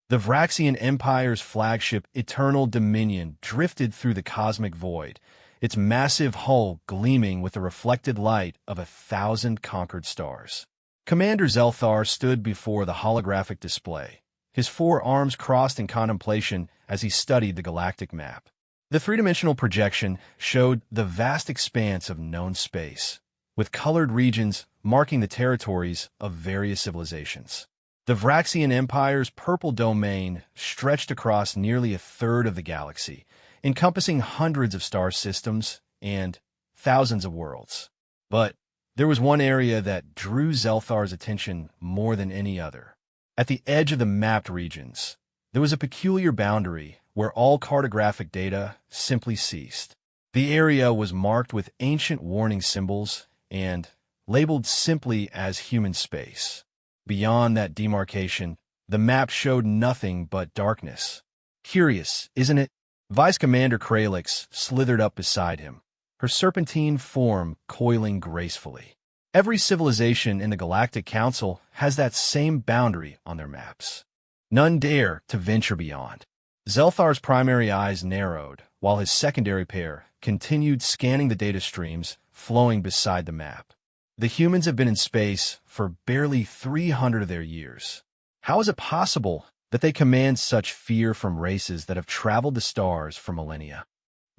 The Vraxian Empire's flagship Eternal Dominion drifted through the cosmic void, its massive hull gleaming with the reflected light of 1,000 conquered stars. Commander Zelthar stood before the holographic display, his four arms crossed in contemplation as he studied the galactic map. The three-dimensional projection showed the vast expanse of known space, with colored regions marking the territories of various civilizations. The Vraxian Empire's purple domain stretched across nearly a third of the galaxy, encompassing hundreds of star systems and thousands of worlds. But there was one area that drew Zelthar's attention more than any other. At the edge of the mapped regions, there was a peculiar boundary where all cartographic data simply ceased. The area was marked with ancient warning symbols and labeled simply as human space. Beyond that demarcation, the map showed nothing but darkness. Curious, isn't it? Vice Commander Kralix slithered up beside him, her serpentine form coiling gracefully. Every civilization in the Galactic Council has that same boundary on their maps. None dare to venture beyond. Zelthar's primary eyes narrowed, while his secondary pair continued scanning the data streams flowing beside the map. The humans have been in space for barely 300 of their years. How is it possible that they command such fear from races that have traveled the stars for millennia?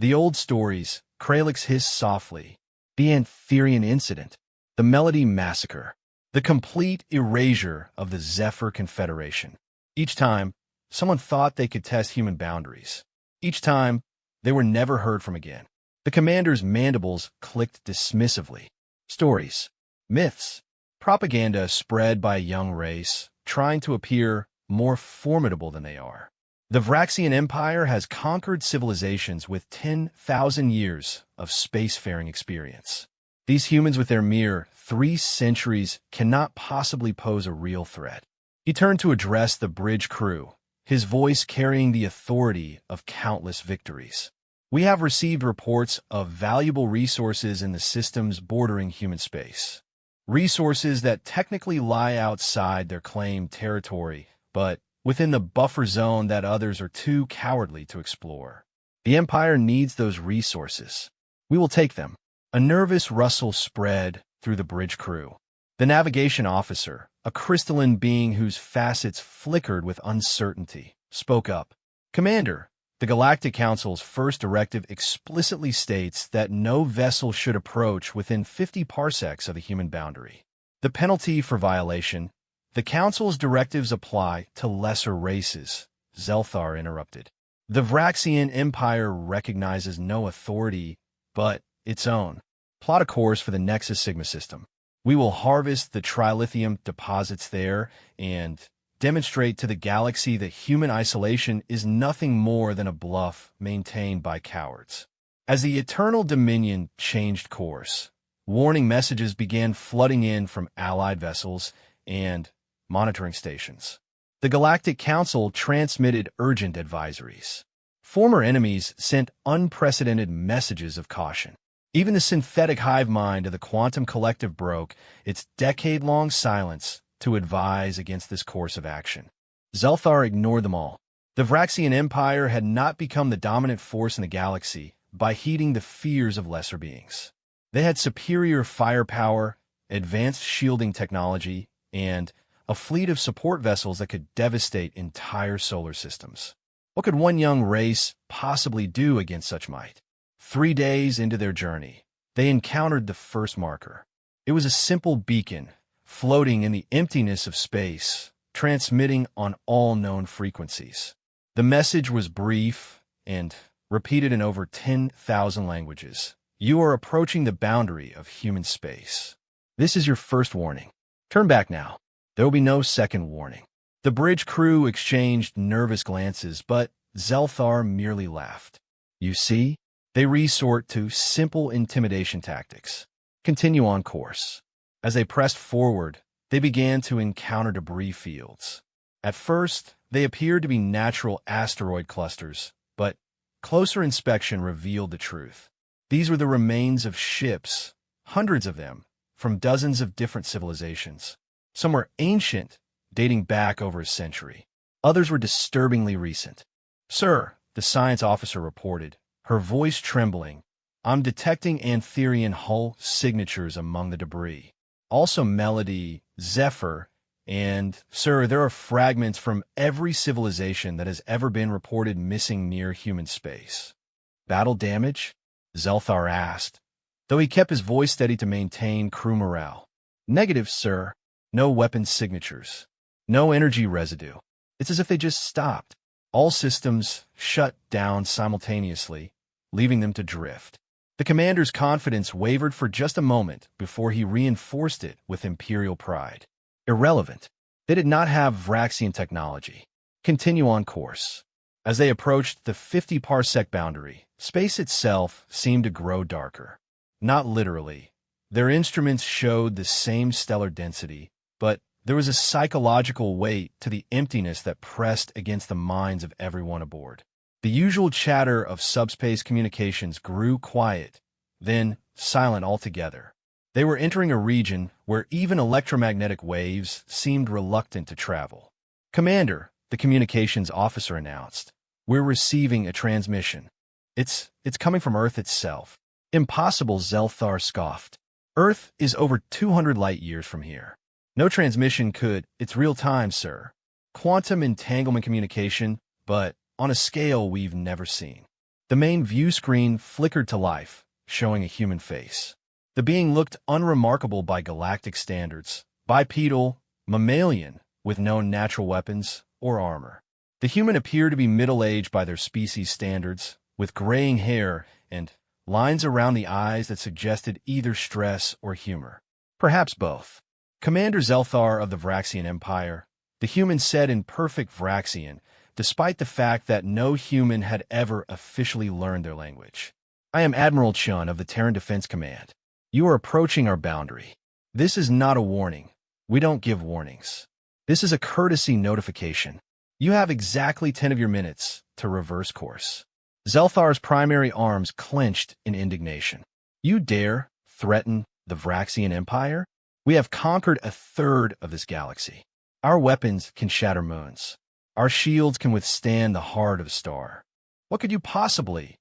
The old stories, Kralix hissed softly, the Antherian incident, the Melody massacre, the complete erasure of the Zephyr Confederation. Each time, someone thought they could test human boundaries. Each time, they were never heard from again. The commander's mandibles clicked dismissively. Stories, myths, propaganda spread by a young race, trying to appear more formidable than they are. The Vraxian Empire has conquered civilizations with 10,000 years of spacefaring experience. These humans with their mere 3 centuries cannot possibly pose a real threat. He turned to address the bridge crew, his voice carrying the authority of countless victories. We have received reports of valuable resources in the systems bordering human space. Resources that technically lie outside their claimed territory, but within the buffer zone that others are too cowardly to explore. The Empire needs those resources. We will take them. A nervous rustle spread through the bridge crew. The navigation officer, a crystalline being whose facets flickered with uncertainty, spoke up. Commander, the Galactic Council's first directive explicitly states that no vessel should approach within 50 parsecs of the human boundary. The penalty for violation, the Council's directives apply to lesser races, Zelthar interrupted. The Vraxian Empire recognizes no authority but its own. Plot a course for the Nexus Sigma system. We will harvest the trilithium deposits there and demonstrate to the galaxy that human isolation is nothing more than a bluff maintained by cowards. As the Eternal Dominion changed course, warning messages began flooding in from allied vessels and monitoring stations. The Galactic Council transmitted urgent advisories. Former enemies sent unprecedented messages of caution. Even the synthetic hive mind of the Quantum Collective broke its decade-long silence to advise against this course of action. Zelthar ignored them all. The Vraxian Empire had not become the dominant force in the galaxy by heeding the fears of lesser beings. They had superior firepower, advanced shielding technology, and a fleet of support vessels that could devastate entire solar systems. What could one young race possibly do against such might? 3 days into their journey, they encountered the first marker. It was a simple beacon, floating in the emptiness of space, transmitting on all known frequencies. The message was brief and repeated in over 10,000 languages. You are approaching the boundary of human space. This is your first warning. Turn back now. There will be no second warning. The bridge crew exchanged nervous glances, but Zelthar merely laughed. You see, they resort to simple intimidation tactics. Continue on course. As they pressed forward, they began to encounter debris fields. At first, they appeared to be natural asteroid clusters, but closer inspection revealed the truth. These were the remains of ships, hundreds of them, from dozens of different civilizations. Some were ancient, dating back over a century. Others were disturbingly recent. "Sir," the science officer reported, her voice trembling, "I'm detecting Antherian hull signatures among the debris. Also Melody, Zephyr, and, sir, there are fragments from every civilization that has ever been reported missing near human space." "Battle damage?" Zelthar asked, though he kept his voice steady to maintain crew morale. "Negative, sir. No weapon signatures. No energy residue. It's as if they just stopped. All systems shut down simultaneously, leaving them to drift." The commander's confidence wavered for just a moment before he reinforced it with imperial pride. "Irrelevant. They did not have Vraxian technology. Continue on course." As they approached the 50-parsec boundary, space itself seemed to grow darker. Not literally. Their instruments showed the same stellar density, but there was a psychological weight to the emptiness that pressed against the minds of everyone aboard. The usual chatter of subspace communications grew quiet, then silent altogether. They were entering a region where even electromagnetic waves seemed reluctant to travel. "Commander," the communications officer announced, "we're receiving a transmission. It's coming from Earth itself." "Impossible," Zelthar scoffed. "Earth is over 200 light-years from here. No transmission could. It's real-time, sir. Quantum entanglement communication, but on a scale we've never seen." The main view screen flickered to life, showing a human face. The being looked unremarkable by galactic standards, bipedal, mammalian, with no natural weapons or armor. The human appeared to be middle-aged by their species standards, with graying hair and lines around the eyes that suggested either stress or humor. Perhaps both. "Commander Zelthar of the Vraxian Empire," the human said in perfect Vraxian, despite the fact that no human had ever officially learned their language. "I am Admiral Chun of the Terran Defense Command. You are approaching our boundary. This is not a warning. We don't give warnings. This is a courtesy notification. You have exactly 10 of your minutes to reverse course." Zelthar's primary arms clenched in indignation. "You dare threaten the Vraxian Empire? We have conquered a third of this galaxy. Our weapons can shatter moons. Our shields can withstand the heart of a star. What could you possibly—"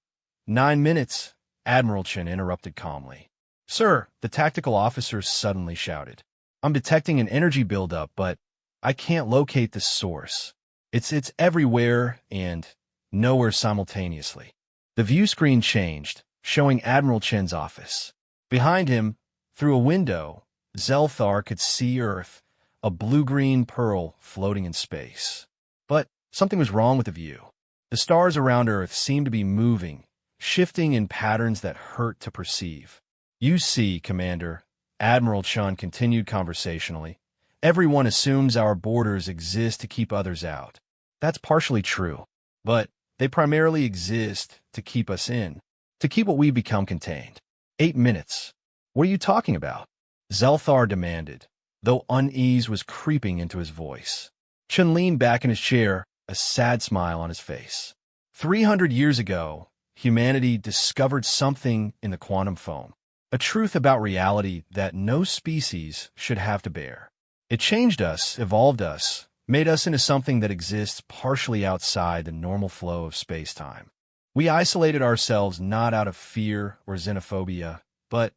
"9 minutes," Admiral Chen interrupted calmly. "Sir," the tactical officer suddenly shouted, "I'm detecting an energy buildup, but I can't locate the source. It's everywhere and nowhere simultaneously." The view screen changed, showing Admiral Chen's office. Behind him, through a window, Zelthar could see Earth, a blue-green pearl floating in space. But something was wrong with the view. The stars around Earth seemed to be moving, shifting in patterns that hurt to perceive. "You see, Commander," Admiral Chun continued conversationally, "everyone assumes our borders exist to keep others out. That's partially true, but they primarily exist to keep us in, to keep what we become contained." 8 minutes. "What are you talking about?" Zelthar demanded, though unease was creeping into his voice. Chun leaned back in his chair, a sad smile on his face. 300 years ago, humanity discovered something in the quantum foam, a truth about reality that no species should have to bear. It changed us, evolved us, made us into something that exists partially outside the normal flow of space-time. We isolated ourselves not out of fear or xenophobia, but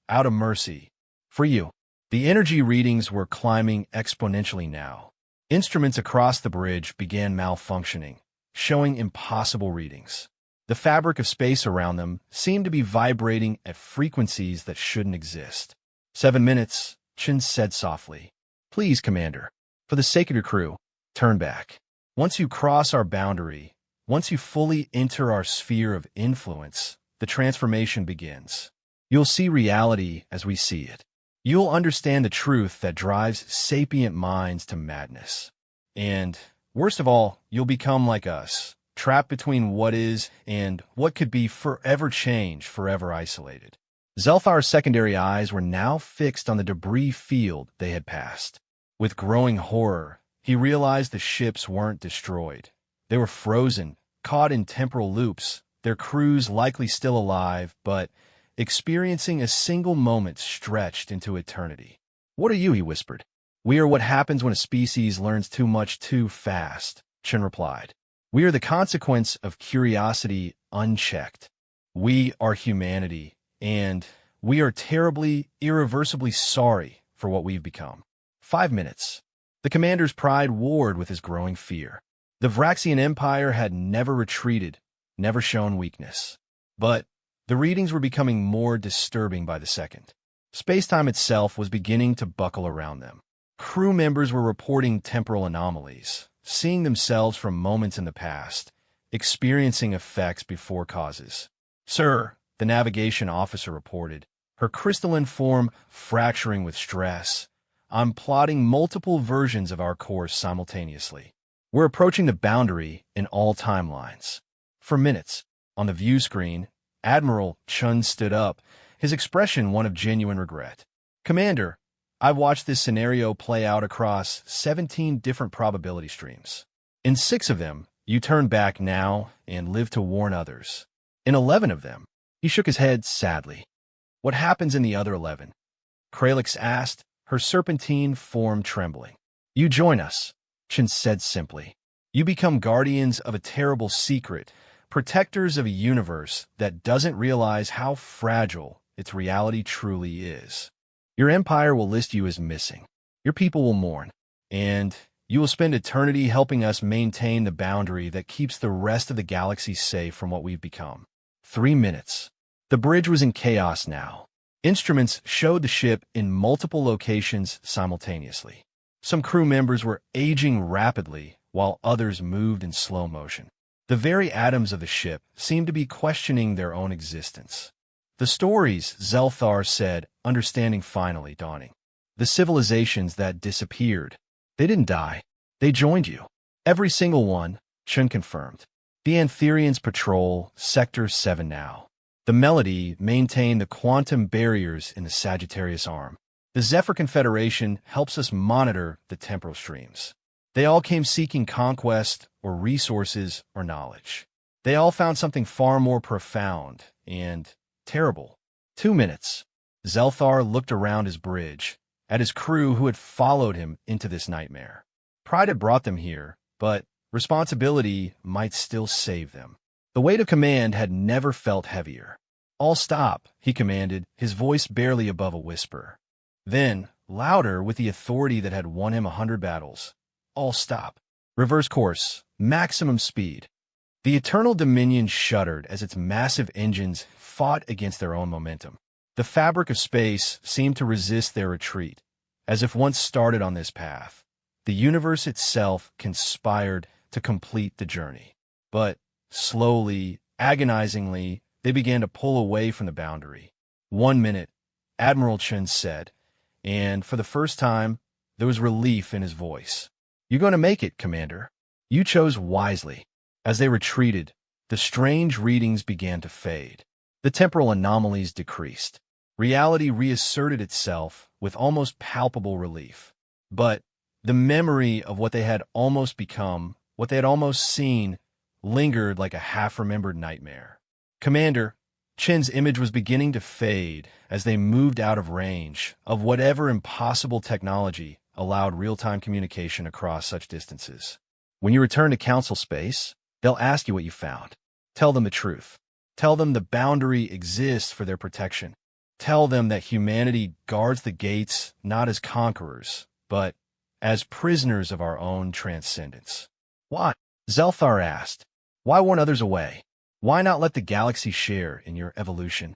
out of mercy. For you. The energy readings were climbing exponentially now. Instruments across the bridge began malfunctioning, showing impossible readings. The fabric of space around them seemed to be vibrating at frequencies that shouldn't exist. 7 minutes, Chin said softly. "Please, Commander, for the sake of your crew, turn back. Once you cross our boundary, once you fully enter our sphere of influence, the transformation begins. You'll see reality as we see it. You'll understand the truth that drives sapient minds to madness. And, worst of all, you'll become like us, trapped between what is and what could be forever changed, forever isolated." Zelthar's secondary eyes were now fixed on the debris field they had passed. With growing horror, he realized the ships weren't destroyed. They were frozen, caught in temporal loops, their crews likely still alive, but experiencing a single moment stretched into eternity. "What are you?" he whispered. "We are what happens when a species learns too much too fast. Chen replied. We are the consequence of curiosity unchecked. We are humanity, and we are terribly, irreversibly sorry for what we've become. 5 minutes. The commander's pride warred with his growing fear. The Vraxian Empire had never retreated, never shown weakness. But the readings were becoming more disturbing by the second. Space-time itself was beginning to buckle around them. Crew members were reporting temporal anomalies, seeing themselves from moments in the past, experiencing effects before causes. Sir, the navigation officer reported, her crystalline form fracturing with stress. I'm plotting multiple versions of our course simultaneously. We're approaching the boundary in all timelines. For minutes, on the view screen, Admiral Chun stood up, his expression one of genuine regret. Commander, I've watched this scenario play out across 17 different probability streams. In 6 of them, you turn back now and live to warn others. In 11 of them, he shook his head sadly. What happens in the other 11? Kralix asked, her serpentine form trembling. You join us, Chen said simply. You become guardians of a terrible secret, protectors of a universe that doesn't realize how fragile its reality truly is. Your empire will list you as missing. Your people will mourn, and you will spend eternity helping us maintain the boundary that keeps the rest of the galaxy safe from what we've become. 3 minutes. The bridge was in chaos now. Instruments showed the ship in multiple locations simultaneously. Some crew members were aging rapidly, while others moved in slow motion. The very atoms of the ship seemed to be questioning their own existence. The stories, Zelthar said, understanding finally dawning. The civilizations that disappeared. They didn't die. They joined you. Every single one, Chun confirmed. The Antherians patrol Sector 7 now. The Melody maintained the quantum barriers in the Sagittarius Arm. The Zephyr Confederation helps us monitor the temporal streams. They all came seeking conquest or resources or knowledge. They all found something far more profound and terrible. 2 minutes. Zelthar looked around his bridge, at his crew who had followed him into this nightmare. Pride had brought them here, but responsibility might still save them. The weight of command had never felt heavier. All stop, he commanded, his voice barely above a whisper. Then, louder with the authority that had won him 100 battles. All stop. Reverse course. Maximum speed. The Eternal Dominion shuddered as its massive engines fought against their own momentum. The fabric of space seemed to resist their retreat, as if once started on this path. The universe itself conspired to complete the journey. But slowly, agonizingly, they began to pull away from the boundary. 1 minute, Admiral Chen said, and for the first time, there was relief in his voice. You're going to make it, Commander. You chose wisely. As they retreated, the strange readings began to fade. The temporal anomalies decreased. Reality reasserted itself with almost palpable relief. But the memory of what they had almost become, what they had almost seen, lingered like a half-remembered nightmare. Commander, Chen's image was beginning to fade as they moved out of range of whatever impossible technology allowed real-time communication across such distances. When you return to Council space, they'll ask you what you found. Tell them the truth. Tell them the boundary exists for their protection. Tell them that humanity guards the gates not as conquerors, but as prisoners of our own transcendence. What? Zelthar asked. Why warn others away? Why not let the galaxy share in your evolution?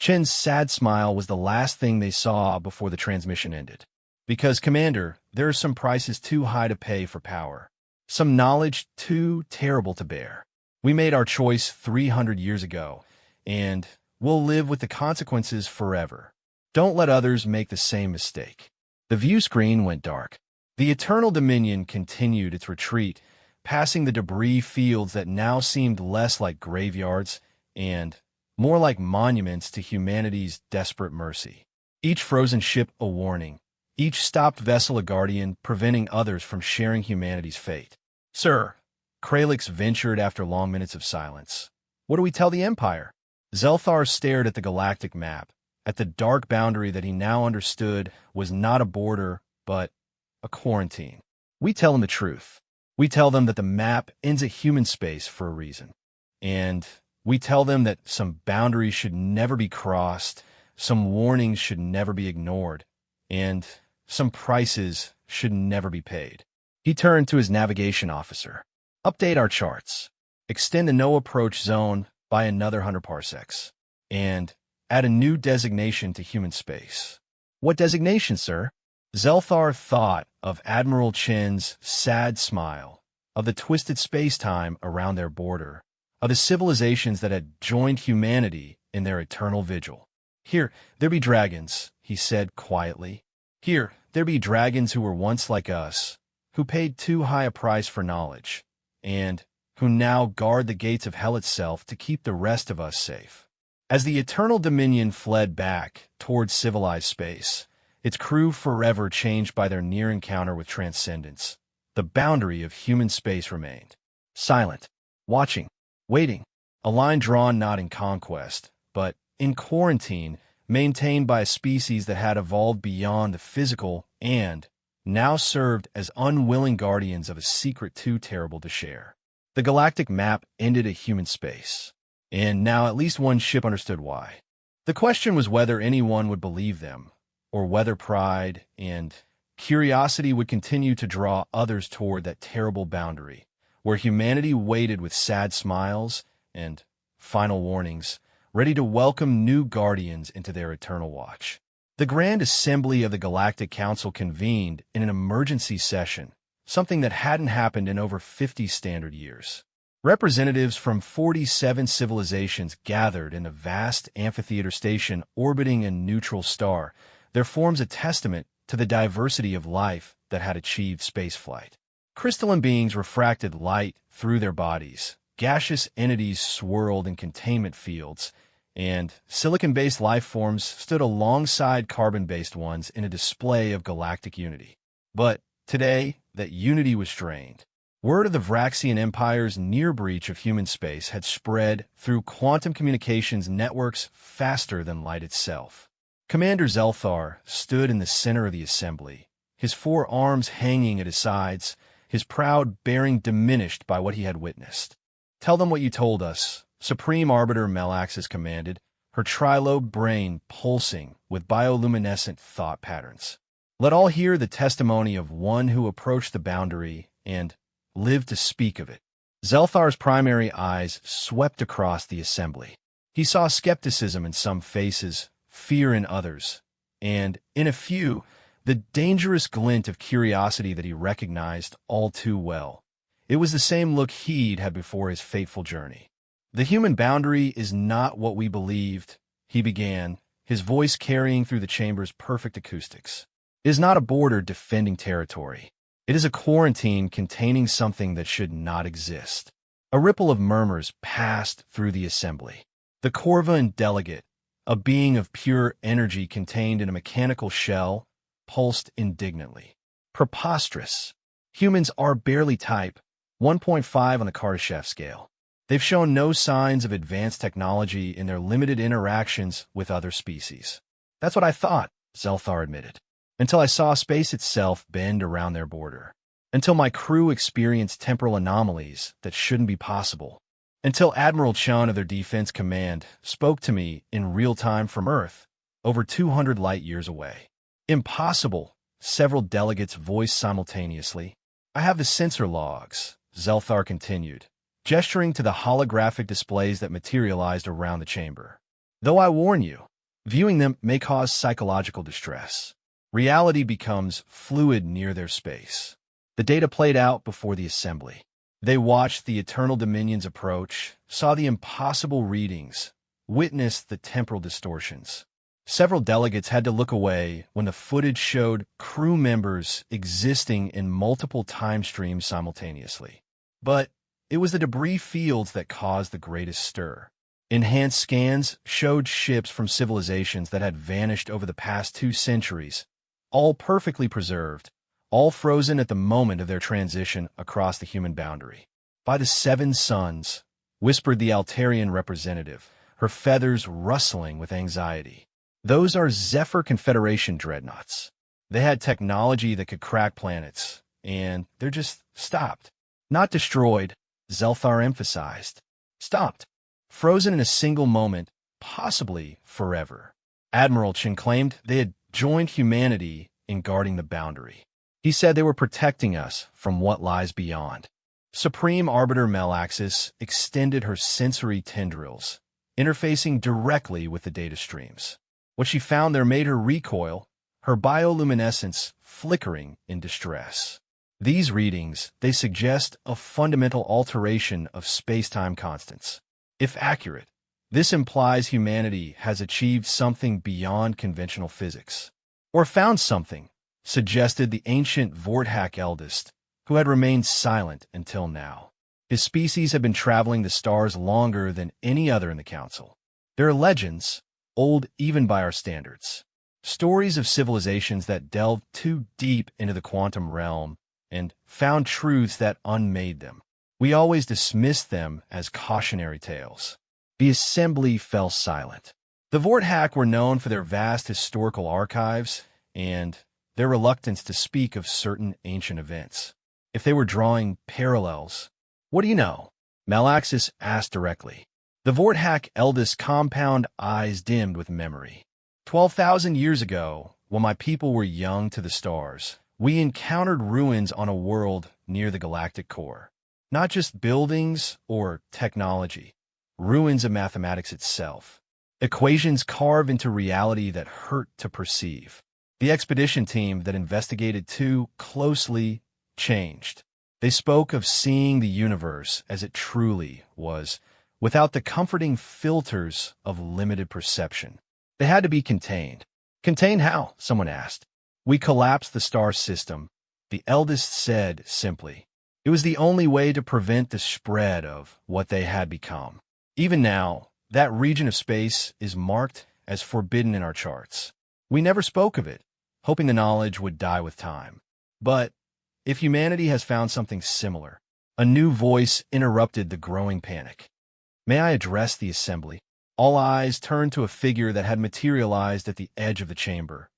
Chen's sad smile was the last thing they saw before the transmission ended. Because, Commander, there are some prices too high to pay for power. Some knowledge too terrible to bear. We made our choice 300 years ago, and we'll live with the consequences forever. Don't let others make the same mistake. The view screen went dark. The Eternal Dominion continued its retreat, passing the debris fields that now seemed less like graveyards and more like monuments to humanity's desperate mercy. Each frozen ship a warning, each stopped vessel a guardian, preventing others from sharing humanity's fate. Sir, Kralix ventured after long minutes of silence. What do we tell the Empire? Zelthar stared at the galactic map, at the dark boundary that he now understood was not a border, but a quarantine. We tell them the truth. We tell them that the map ends at human space for a reason. And we tell them that some boundaries should never be crossed, some warnings should never be ignored, and some prices should never be paid. He turned to his navigation officer. Update our charts. Extend the no-approach zone by another 100 parsecs. And add a new designation to human space. What designation, sir? Zelthar thought of Admiral Chen's sad smile, of the twisted space-time around their border, of the civilizations that had joined humanity in their eternal vigil. Here, there be dragons, he said quietly. Here, there be dragons who were once like us, who paid too high a price for knowledge, and who now guard the gates of hell itself to keep the rest of us safe. As the Eternal Dominion fled back towards civilized space, its crew forever changed by their near encounter with transcendence, the boundary of human space remained. Silent, watching, waiting, a line drawn not in conquest, but in quarantine, maintained by a species that had evolved beyond the physical and now served as unwilling guardians of a secret too terrible to share. The galactic map ended at human space, and now at least one ship understood why. The question was whether anyone would believe them, or whether pride and curiosity would continue to draw others toward that terrible boundary, where humanity waited with sad smiles and final warnings, ready to welcome new guardians into their eternal watch. The Grand Assembly of the Galactic Council convened in an emergency session, something that hadn't happened in over 50 standard years. Representatives from 47 civilizations gathered in a vast amphitheater station orbiting a neutral star. Their forms a testament to the diversity of life that had achieved spaceflight. Crystalline beings refracted light through their bodies, gaseous entities swirled in containment fields, and silicon-based life forms stood alongside carbon-based ones in a display of galactic unity. But today, that unity was strained. Word of the Vraxian Empire's near breach of human space had spread through quantum communications networks faster than light itself. Commander Zelthar stood in the center of the assembly, his 4 arms hanging at his sides, his proud bearing diminished by what he had witnessed. Tell them what you told us, Supreme Arbiter Melaxis commanded, her trilobed brain pulsing with bioluminescent thought patterns. Let all hear the testimony of one who approached the boundary and lived to speak of it. Zelthar's primary eyes swept across the assembly. He saw skepticism in some faces, fear in others, and, in a few, the dangerous glint of curiosity that he recognized all too well. It was the same look he'd had before his fateful journey. The human boundary is not what we believed, he began, his voice carrying through the chamber's perfect acoustics. It is not a border defending territory. It is a quarantine containing something that should not exist. A ripple of murmurs passed through the assembly. The Corvan delegate, a being of pure energy contained in a mechanical shell, pulsed indignantly. Preposterous. Humans are barely type, 1.5 on the Kardashev scale. They've shown no signs of advanced technology in their limited interactions with other species. That's what I thought, Zelthar admitted, until I saw space itself bend around their border, until my crew experienced temporal anomalies that shouldn't be possible, until Admiral Chun of their defense command spoke to me in real time from Earth, over 200 light-years away. Impossible, several delegates voiced simultaneously. I have the sensor logs, Zelthar continued, gesturing to the holographic displays that materialized around the chamber. Though I warn you, viewing them may cause psychological distress. Reality becomes fluid near their space. The data played out before the assembly. They watched the Eternal Dominions approach, saw the impossible readings, witnessed the temporal distortions. Several delegates had to look away when the footage showed crew members existing in multiple time streams simultaneously. But it was the debris fields that caused the greatest stir. Enhanced scans showed ships from civilizations that had vanished over the past 2 centuries, all perfectly preserved, all frozen at the moment of their transition across the human boundary. By the 7 suns, whispered the Altarian representative, her feathers rustling with anxiety. Those are Zephyr Confederation dreadnoughts. They had technology that could crack planets, and they're just stopped. Not destroyed, Zelthar emphasized. Stopped. Frozen in a single moment, possibly forever. Admiral Chin claimed they had joined humanity in guarding the boundary. He said they were protecting us from what lies beyond. Supreme Arbiter Melaxis extended her sensory tendrils, interfacing directly with the data streams. What she found there made her recoil, her bioluminescence flickering in distress. These readings, they suggest a fundamental alteration of space-time constants. If accurate, this implies humanity has achieved something beyond conventional physics. Or found something, suggested the ancient Vorthak eldest, who had remained silent until now. His species had been traveling the stars longer than any other in the Council. There are legends, old even by our standards. Stories of civilizations that delved too deep into the quantum realm and found truths that unmade them. We always dismissed them as cautionary tales. The assembly fell silent. The Vorthak were known for their vast historical archives and their reluctance to speak of certain ancient events. If they were drawing parallels, "What do you know?" Melaxis asked directly. The Vorthak eldest compound eyes dimmed with memory. 12,000 years ago, when my people were young to the stars, we encountered ruins on a world near the galactic core. Not just buildings or technology, ruins of mathematics itself. Equations carved into reality that hurt to perceive. The expedition team that investigated too closely changed. They spoke of seeing the universe as it truly was, without the comforting filters of limited perception. They had to be contained. Contained how? Someone asked. We collapsed the star system, the eldest said simply. It was the only way to prevent the spread of what they had become. Even now, that region of space is marked as forbidden in our charts. We never spoke of it, hoping the knowledge would die with time. But if humanity has found something similar, a new voice interrupted the growing panic. May I address the assembly? All eyes turned to a figure that had materialized at the edge of the chamber.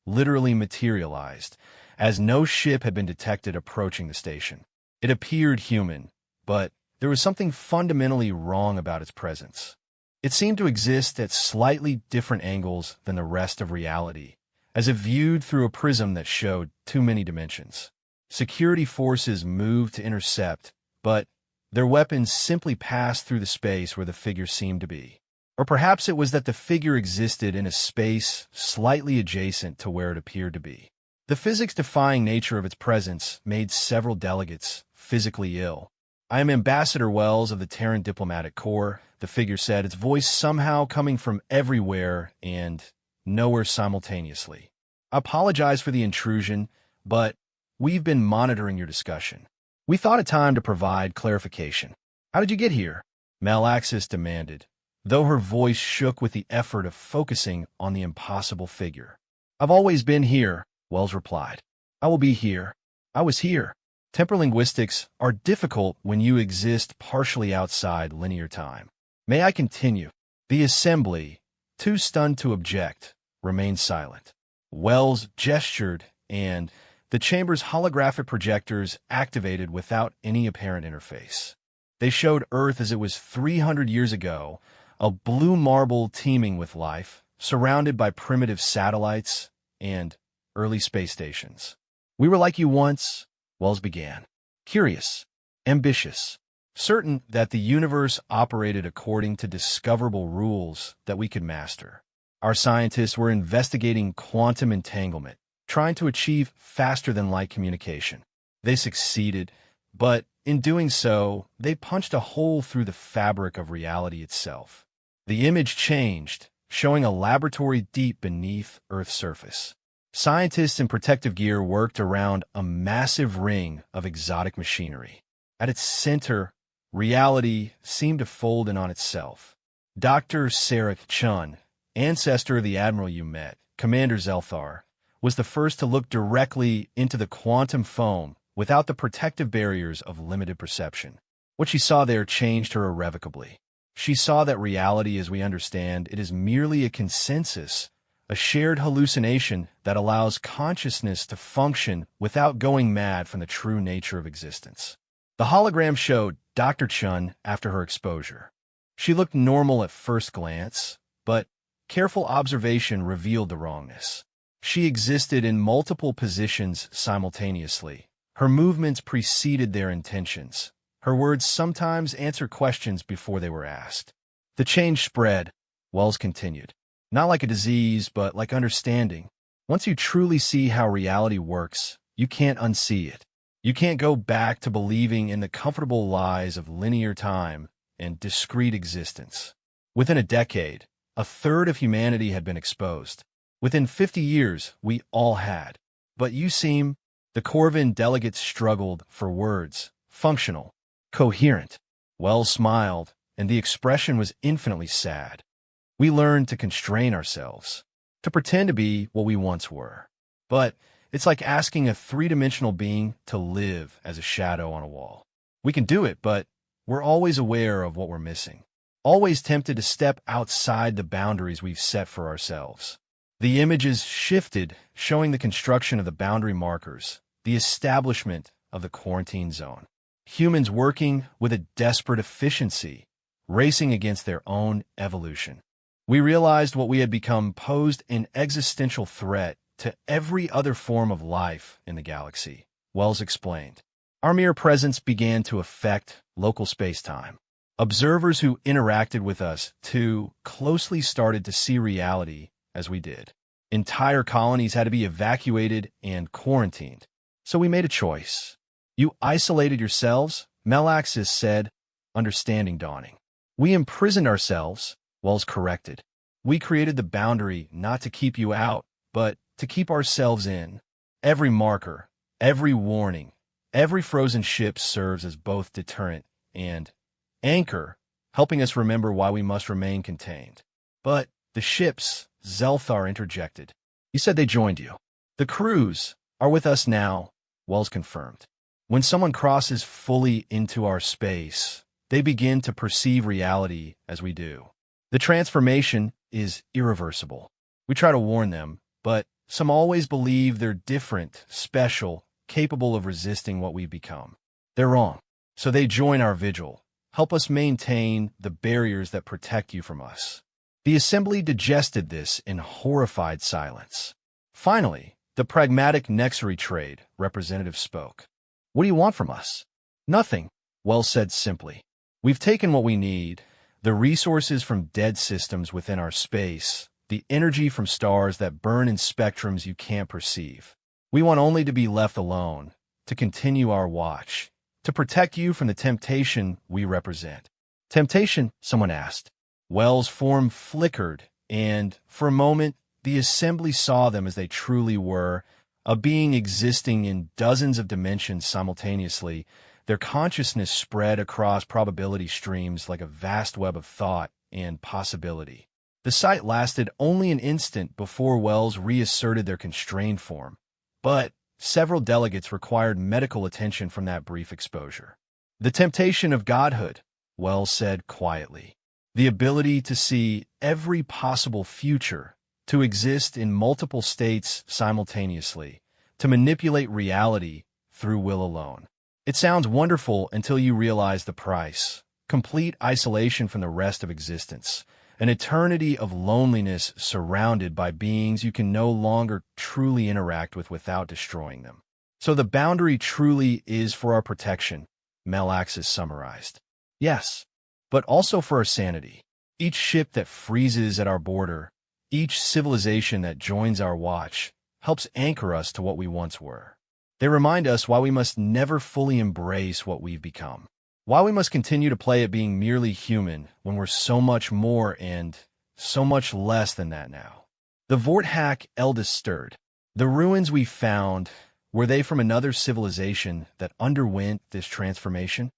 Literally materialized, as no ship had been detected approaching the station. It appeared human, but there was something fundamentally wrong about its presence. It seemed to exist at slightly different angles than the rest of reality, as if viewed through a prism that showed too many dimensions. Security forces moved to intercept, but their weapons simply passed through the space where the figure seemed to be. Or perhaps it was that the figure existed in a space slightly adjacent to where it appeared to be. The physics-defying nature of its presence made several delegates physically ill. "I am Ambassador Wells of the Terran Diplomatic Corps," the figure said, its voice somehow coming from everywhere and nowhere simultaneously. "I apologize for the intrusion, but we've been monitoring your discussion. We thought it time to provide clarification." "How did you get here?" Melaxis demanded, though her voice shook with the effort of focusing on the impossible figure. "I've always been here," Wells replied. "I will be here. I was here." Temporal linguistics are difficult when you exist partially outside linear time. "May I continue?" The assembly, too stunned to object, remained silent. Wells gestured, and the chamber's holographic projectors activated without any apparent interface. They showed Earth as it was 300 years ago, a blue marble teeming with life, surrounded by primitive satellites and early space stations. "We were like you once," Wells began. "Curious, ambitious, certain that the universe operated according to discoverable rules that we could master. Our scientists were investigating quantum entanglement, trying to achieve faster-than-light communication. They succeeded, but in doing so, they punched a hole through the fabric of reality itself. The image changed, showing a laboratory deep beneath Earth's surface. Scientists in protective gear worked around a massive ring of exotic machinery. At its center, reality seemed to fold in on itself. Dr. Sarek Chun, ancestor of the admiral you met, Commander Zelthar, was the first to look directly into the quantum foam without the protective barriers of limited perception. What she saw there changed her irrevocably. She saw that reality as we understand it is merely a consensus, a shared hallucination that allows consciousness to function without going mad from the true nature of existence. The hologram showed Dr. Chun after her exposure. She looked normal at first glance, but careful observation revealed the wrongness. She existed in multiple positions simultaneously. Her movements preceded their intentions. Her words sometimes answered questions before they were asked. The change spread, Wells continued. Not like a disease, but like understanding. Once you truly see how reality works, you can't unsee it. You can't go back to believing in the comfortable lies of linear time and discrete existence. Within a decade, a third of humanity had been exposed. Within 50 years, we all had. But the Corvin delegates struggled for words, functional, coherent. Wells smiled, and the expression was infinitely sad. We learned to constrain ourselves, to pretend to be what we once were. But it's like asking a three-dimensional being to live as a shadow on a wall. We can do it, but we're always aware of what we're missing, always tempted to step outside the boundaries we've set for ourselves. The images shifted, showing the construction of the boundary markers, the establishment of the quarantine zone. Humans working with a desperate efficiency, racing against their own evolution. We realized what we had become posed an existential threat to every other form of life in the galaxy, Wells explained. Our mere presence began to affect local space-time. Observers who interacted with us too closely started to see reality as we did. Entire colonies had to be evacuated and quarantined. So we made a choice. You isolated yourselves, Melaxis said, understanding dawning. We imprisoned ourselves, Wells corrected. We created the boundary not to keep you out, but to keep ourselves in. Every marker, every warning, every frozen ship serves as both deterrent and anchor, helping us remember why we must remain contained. But the ships, Zelthar interjected. You said they joined you. The crews are with us now, Wells confirmed. When someone crosses fully into our space, they begin to perceive reality as we do. The transformation is irreversible. We try to warn them, but some always believe they're different, special, capable of resisting what we've become. They're wrong. So they join our vigil, help us maintain the barriers that protect you from us. The assembly digested this in horrified silence. Finally, the pragmatic Nexary trade representative spoke. What do you want from us? Nothing, Wells said simply. We've taken what we need, the resources from dead systems within our space, the energy from stars that burn in spectrums you can't perceive. We want only to be left alone, to continue our watch, to protect you from the temptation we represent. Temptation? Someone asked. Wells' form flickered, and, for a moment, the assembly saw them as they truly were, a being existing in dozens of dimensions simultaneously. Their consciousness spread across probability streams like a vast web of thought and possibility. The sight lasted only an instant before Wells reasserted their constrained form, but several delegates required medical attention from that brief exposure. The temptation of godhood, Wells said quietly. The ability to see every possible future, to exist in multiple states simultaneously, to manipulate reality through will alone. It sounds wonderful until you realize the price. Complete isolation from the rest of existence. An eternity of loneliness surrounded by beings you can no longer truly interact with without destroying them. So the boundary truly is for our protection, Melaxis summarized. Yes, but also for our sanity. Each ship that freezes at our border, each civilization that joins our watch, helps anchor us to what we once were. They remind us why we must never fully embrace what we've become. Why we must continue to play at being merely human when we're so much more and so much less than that now. The Vorthak eldest stirred. The ruins we found, were they from another civilization that underwent this transformation?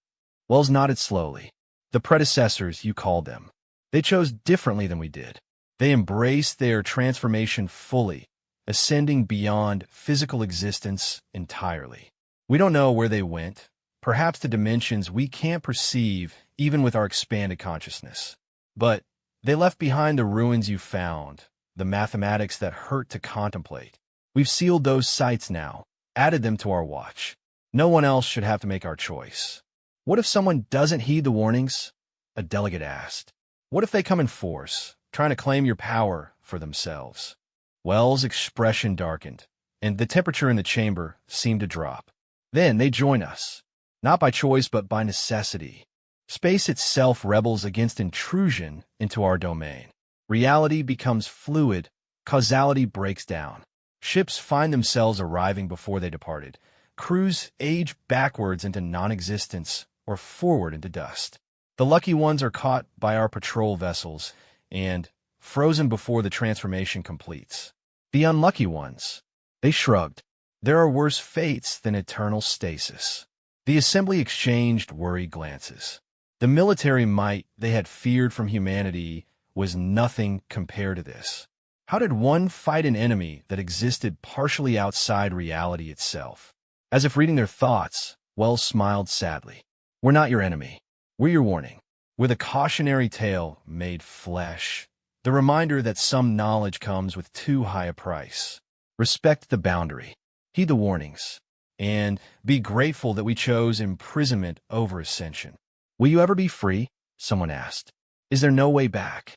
Wells nodded slowly. The predecessors, you called them. They chose differently than we did. They embraced their transformation fully, ascending beyond physical existence entirely. We don't know where they went, perhaps to dimensions we can't perceive even with our expanded consciousness. But they left behind the ruins you found, the mathematics that hurt to contemplate. We've sealed those sites now, added them to our watch. No one else should have to make our choice. What if someone doesn't heed the warnings? A delegate asked. What if they come in force, trying to claim your power for themselves? Wells' expression darkened, and the temperature in the chamber seemed to drop. Then they join us, not by choice but by necessity. Space itself rebels against intrusion into our domain. Reality becomes fluid, causality breaks down. Ships find themselves arriving before they departed. Crews age backwards into non-existence or forward into dust. The lucky ones are caught by our patrol vessels and frozen before the transformation completes. The unlucky ones, they shrugged. There are worse fates than eternal stasis. The assembly exchanged worried glances. The military might they had feared from humanity was nothing compared to this. How did one fight an enemy that existed partially outside reality itself? As if reading their thoughts, Wells smiled sadly. We're not your enemy. We're your warning. With a cautionary tale made flesh. The reminder that some knowledge comes with too high a price. Respect the boundary. Heed the warnings. And be grateful that we chose imprisonment over ascension. Will you ever be free? Someone asked. Is there no way back?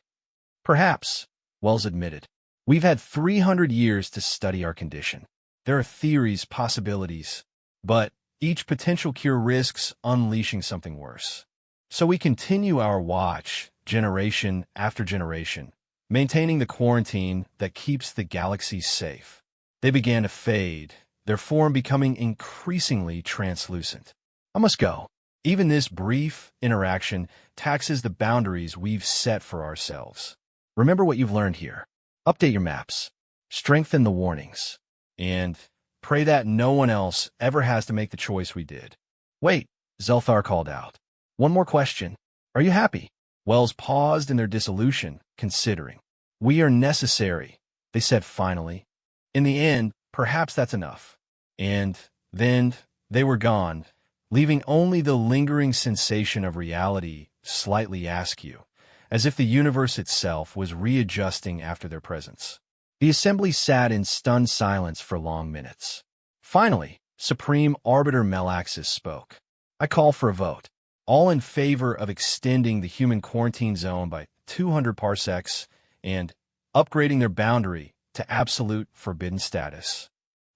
Perhaps, Wells admitted. We've had 300 years to study our condition. There are theories, possibilities, but each potential cure risks unleashing something worse. So we continue our watch, generation after generation, maintaining the quarantine that keeps the galaxy safe. They began to fade, their form becoming increasingly translucent. I must go. Even this brief interaction taxes the boundaries we've set for ourselves. Remember what you've learned here. Update your maps. Strengthen the warnings. And pray that no one else ever has to make the choice we did. Wait, Zelthar called out. One more question. Are you happy? Wells paused in their dissolution, considering. We are necessary, they said finally. In the end, perhaps that's enough. And then they were gone, leaving only the lingering sensation of reality slightly askew, as if the universe itself was readjusting after their presence. The assembly sat in stunned silence for long minutes. Finally, Supreme Arbiter Melaxis spoke. I call for a vote. All in favor of extending the human quarantine zone by 200 parsecs and upgrading their boundary to absolute forbidden status.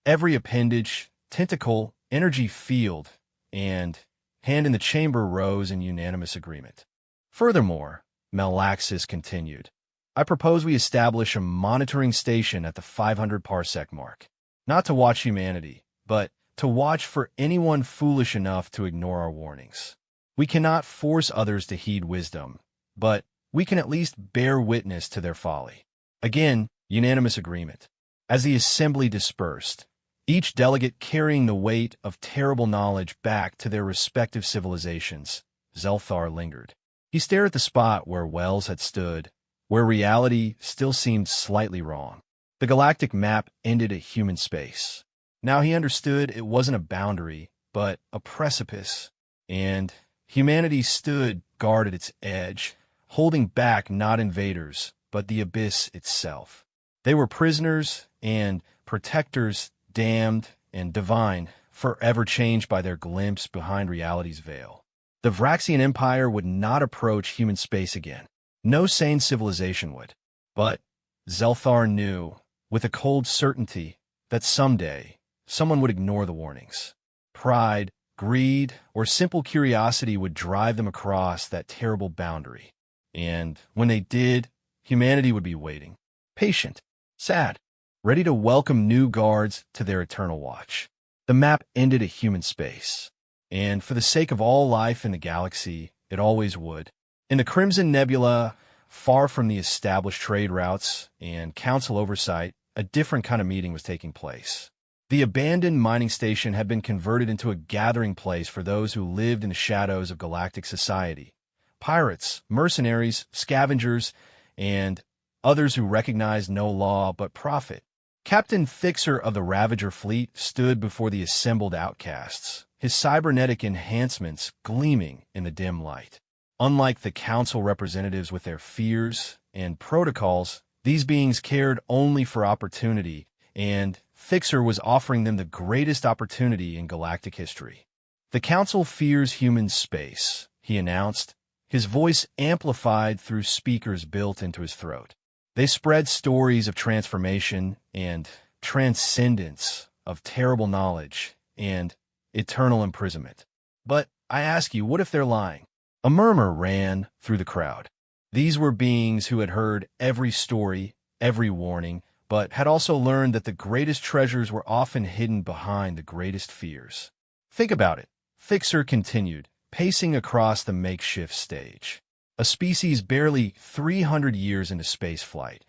Every appendage, tentacle, energy field, and hand in the chamber rose in unanimous agreement. Furthermore, Melaxis continued, I propose we establish a monitoring station at the 500 parsec mark, not to watch humanity, but to watch for anyone foolish enough to ignore our warnings. We cannot force others to heed wisdom, but we can at least bear witness to their folly. Again, unanimous agreement. As the assembly dispersed, each delegate carrying the weight of terrible knowledge back to their respective civilizations, Zelthar lingered. He stared at the spot where Wells had stood, where reality still seemed slightly wrong. The galactic map ended at human space. Now he understood it wasn't a boundary, but a precipice, and humanity stood guard at its edge, holding back not invaders, but the abyss itself. They were prisoners and protectors, damned and divine, forever changed by their glimpse behind reality's veil. The Vraxian Empire would not approach human space again. No sane civilization would. But Zelthar knew, with a cold certainty, that someday someone would ignore the warnings. Pride, greed, or simple curiosity would drive them across that terrible boundary. And when they did, humanity would be waiting, patient, sad, ready to welcome new guards to their eternal watch. The map ended at human space. And for the sake of all life in the galaxy, it always would. In the Crimson Nebula, far from the established trade routes and council oversight, a different kind of meeting was taking place. The abandoned mining station had been converted into a gathering place for those who lived in the shadows of galactic society. Pirates, mercenaries, scavengers, and others who recognized no law but profit. Captain Fixer of the Ravager fleet stood before the assembled outcasts, his cybernetic enhancements gleaming in the dim light. Unlike the council representatives with their fears and protocols, these beings cared only for opportunity, and Fixer was offering them the greatest opportunity in galactic history. "The Council fears human space," he announced, his voice amplified through speakers built into his throat. They spread stories of transformation and transcendence, of terrible knowledge and eternal imprisonment. But I ask you, what if they're lying? A murmur ran through the crowd. These were beings who had heard every story, every warning, but had also learned that the greatest treasures were often hidden behind the greatest fears. Think about it, Fixer continued, pacing across the makeshift stage. A species barely 300 years into spaceflight,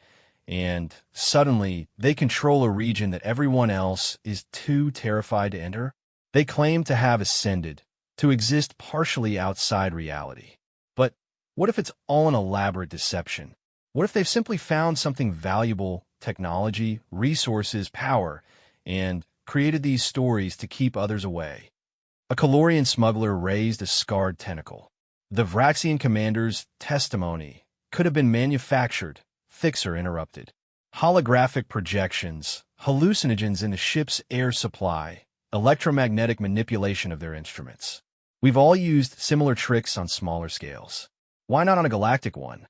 and suddenly they control a region that everyone else is too terrified to enter. They claim to have ascended, to exist partially outside reality. But what if it's all an elaborate deception? What if they've simply found something valuable, technology, resources, power, and created these stories to keep others away? A Calorian smuggler raised a scarred tentacle. The Vraxian commander's testimony could have been manufactured, Fixer interrupted. Holographic projections, hallucinogens in the ship's air supply, electromagnetic manipulation of their instruments. We've all used similar tricks on smaller scales. Why not on a galactic one?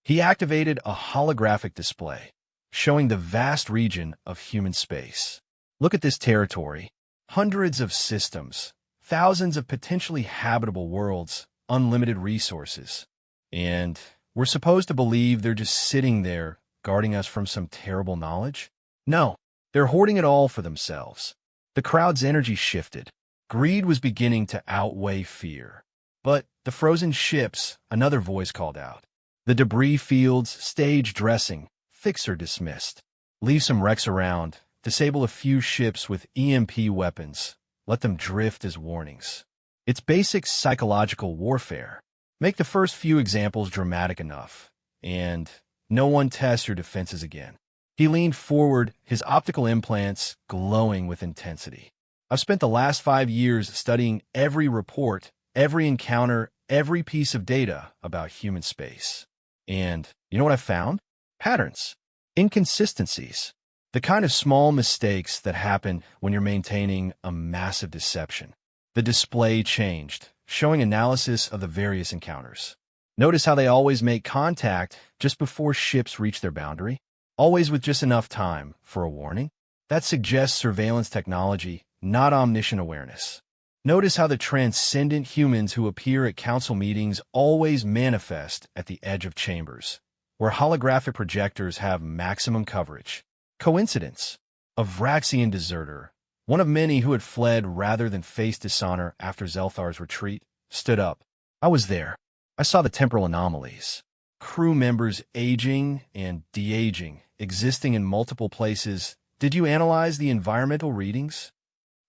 He activated a holographic display, showing the vast region of human space. Look at this territory. Hundreds of systems, thousands of potentially habitable worlds, unlimited resources. And we're supposed to believe they're just sitting there, guarding us from some terrible knowledge? No, they're hoarding it all for themselves. The crowd's energy shifted. Greed was beginning to outweigh fear. But the frozen ships, another voice called out. The debris fields, stage dressing, Fixer dismissed. Leave some wrecks around, disable a few ships with EMP weapons, let them drift as warnings. It's basic psychological warfare. Make the first few examples dramatic enough, and no one tests your defenses again. He leaned forward, his optical implants glowing with intensity. I've spent the last 5 years studying every report, every encounter, every piece of data about human space. And you know what I found? Patterns. Inconsistencies. The kind of small mistakes that happen when you're maintaining a massive deception. The display changed, showing analysis of the various encounters. Notice how they always make contact just before ships reach their boundary? Always with just enough time for a warning? That suggests surveillance technology, not omniscient awareness. Notice how the transcendent humans who appear at council meetings always manifest at the edge of chambers, where holographic projectors have maximum coverage. Coincidence? A Vraxian deserter, one of many who had fled rather than face dishonor after Zelthar's retreat, stood up. I was there. I saw the temporal anomalies. Crew members aging and de-aging, existing in multiple places. Did you analyze the environmental readings?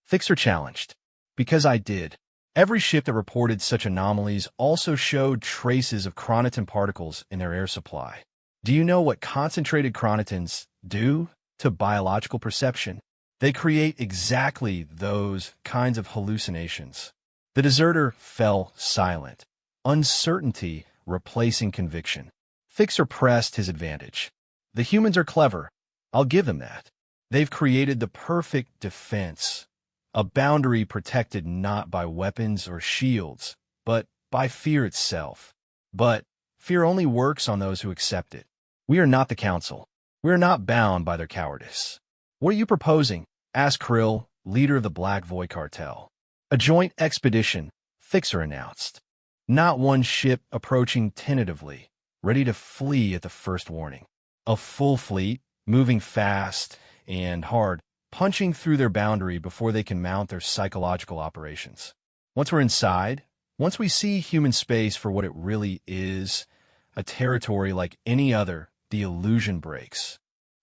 Fixer challenged. Because I did. Every ship that reported such anomalies also showed traces of chronotin particles in their air supply. Do you know what concentrated chronotins do to biological perception? They create exactly those kinds of hallucinations. The deserter fell silent, uncertainty replacing conviction. Fixer pressed his advantage. The humans are clever. I'll give them that. They've created the perfect defense. A boundary protected not by weapons or shields, but by fear itself. But fear only works on those who accept it. We are not the Council. We are not bound by their cowardice. What are you proposing? Asked Krill, leader of the Black Void Cartel. A joint expedition, Fixer announced. Not one ship approaching tentatively, ready to flee at the first warning. A full fleet, moving fast and hard, punching through their boundary before they can mount their psychological operations. Once we're inside, once we see human space for what it really is, a territory like any other, the illusion breaks.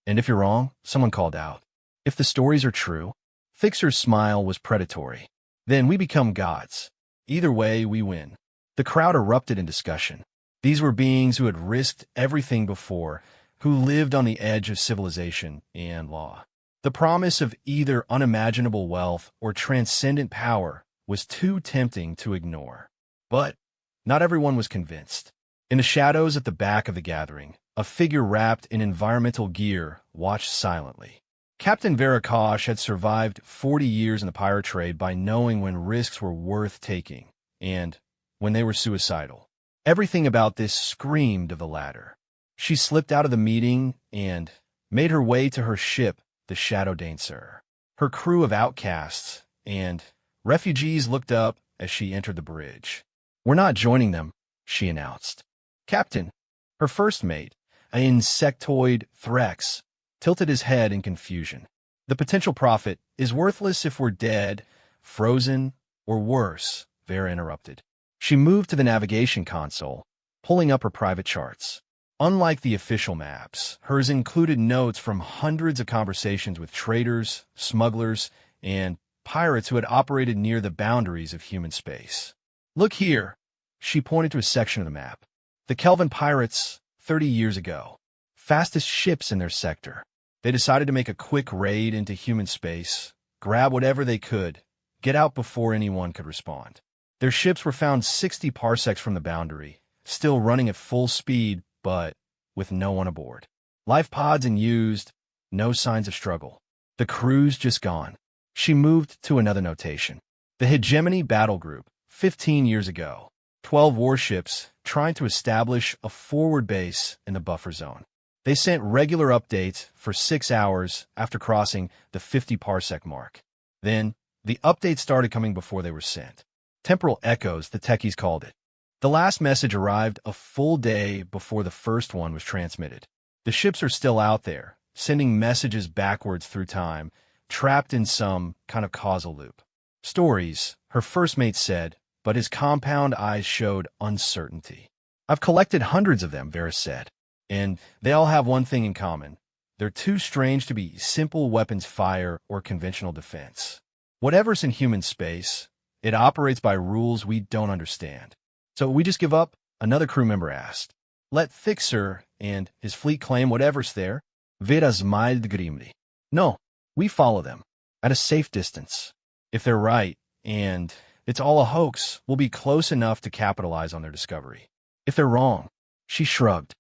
And if you're wrong, someone called out. If the stories are true, Fixer's smile was predatory. Then we become gods. Either way, we win. The crowd erupted in discussion. These were beings who had risked everything before, who lived on the edge of civilization and law. The promise of either unimaginable wealth or transcendent power was too tempting to ignore. But not everyone was convinced. In the shadows at the back of the gathering, a figure wrapped in environmental gear watched silently. Captain Verakosh had survived 40 years in the pirate trade by knowing when risks were worth taking and when they were suicidal. Everything about this screamed of the latter. She slipped out of the meeting and made her way to her ship, the Shadow Dancer. Her crew of outcasts and refugees looked up as she entered the bridge. "We're not joining them," she announced. "Captain." Her first mate, an insectoid Threx, tilted his head in confusion. "The potential profit is worthless if we're dead, frozen, or worse," Vera interrupted. She moved to the navigation console, pulling up her private charts. Unlike the official maps, hers included notes from hundreds of conversations with traders, smugglers, and pirates who had operated near the boundaries of human space. "Look here," she pointed to a section of the map. "The Kelvin pirates, 30 years ago. Fastest ships in their sector. They decided to make a quick raid into human space, grab whatever they could, get out before anyone could respond. Their ships were found 60 parsecs from the boundary, still running at full speed, but with no one aboard. Life pods unused, no signs of struggle. The crew's just gone." She moved to another notation. "The Hegemony Battle Group, 15 years ago. 12 warships trying to establish a forward base in the buffer zone. They sent regular updates for 6 hours after crossing the 50 parsec mark. Then, the updates started coming before they were sent. Temporal echoes, the techies called it. The last message arrived a full day before the first one was transmitted. The ships are still out there, sending messages backwards through time, trapped in some kind of causal loop." "Stories," her first mate said, but his compound eyes showed uncertainty. "I've collected hundreds of them," Vera said, "and they all have one thing in common. They're too strange to be simple weapons fire or conventional defense. Whatever's in human space, it operates by rules we don't understand. So we just give up?" another crew member asked. "Let Fixer and his fleet claim whatever's there?" Vera smiled grimly. "No, we follow them, at a safe distance. If they're right, and it's all a hoax, we'll be close enough to capitalize on their discovery. If they're wrong," she shrugged,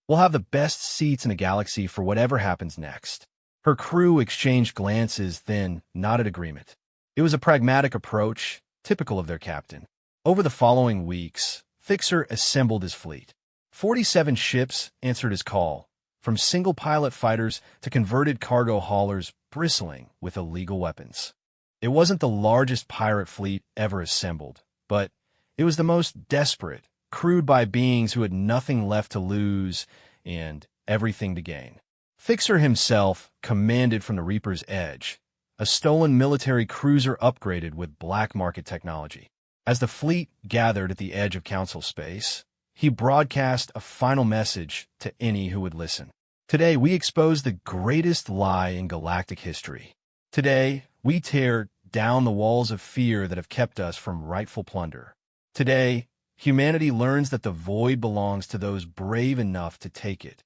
"we'll have the best seats in the galaxy for whatever happens next." Her crew exchanged glances, then nodded agreement. It was a pragmatic approach, typical of their captain. Over the following weeks, Fixer assembled his fleet. 47 ships answered his call, from single-pilot fighters to converted cargo haulers bristling with illegal weapons. It wasn't the largest pirate fleet ever assembled, but it was the most desperate, crewed by beings who had nothing left to lose and everything to gain. Fixer himself commanded from the Reaper's Edge, a stolen military cruiser upgraded with black market technology. As the fleet gathered at the edge of Council space, he broadcast a final message to any who would listen. "Today, we expose the greatest lie in galactic history. Today, we tear down the walls of fear that have kept us from rightful plunder. Today, humanity learns that the void belongs to those brave enough to take it."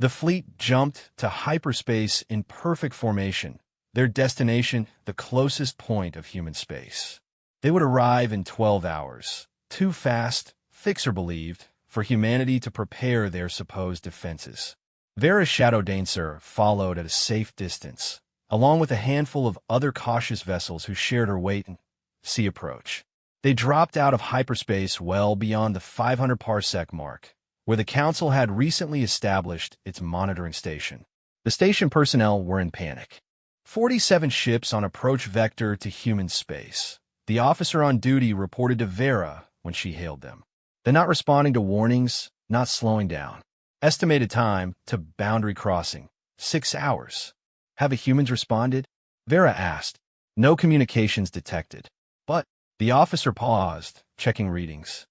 The fleet jumped to hyperspace in perfect formation, their destination the closest point of human space. They would arrive in 12 hours, too fast, Fixer believed, for humanity to prepare their supposed defenses. Vera's Shadow Dancer followed at a safe distance, along with a handful of other cautious vessels who shared her wait and see approach. They dropped out of hyperspace well beyond the 500 parsec mark, where the Council had recently established its monitoring station. The station personnel were in panic. 47 ships on approach vector to human space. The officer on duty reported to Vera when she hailed them. They're not responding to warnings, not slowing down. Estimated time to boundary crossing, 6 hours. "Have the humans responded?" Vera asked. "No communications detected." But the officer paused, checking readings.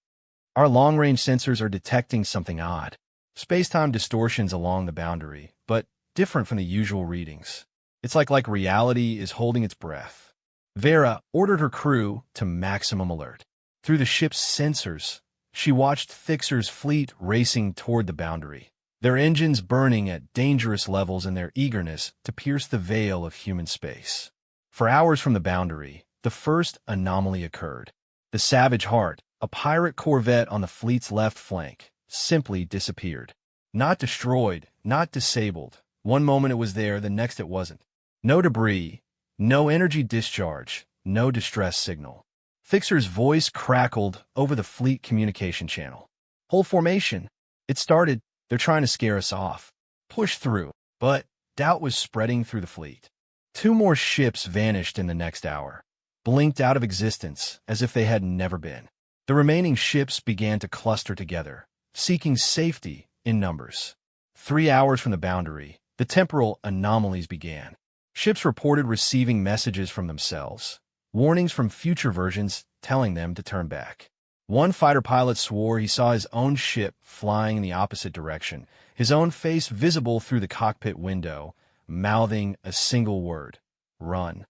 "Our long-range sensors are detecting something odd. Space-time distortions along the boundary, but different from the usual readings. It's like reality is holding its breath." Vera ordered her crew to maximum alert. Through the ship's sensors, she watched Fixer's fleet racing toward the boundary, their engines burning at dangerous levels in their eagerness to pierce the veil of human space. For hours from the boundary, the first anomaly occurred. The Savage Heart, a pirate corvette on the fleet's left flank, simply disappeared. Not destroyed, not disabled. One moment it was there, the next it wasn't. No debris, no energy discharge, no distress signal. Fixer's voice crackled over the fleet communication channel. Whole formation. It started. They're trying to scare us off. Push through. But doubt was spreading through the fleet. 2 more ships vanished in the next hour, blinked out of existence as if they had never been. The remaining ships began to cluster together, seeking safety in numbers. 3 hours from the boundary, the temporal anomalies began. Ships reported receiving messages from themselves, warnings from future versions telling them to turn back. One fighter pilot swore he saw his own ship flying in the opposite direction, his own face visible through the cockpit window, mouthing a single word: run.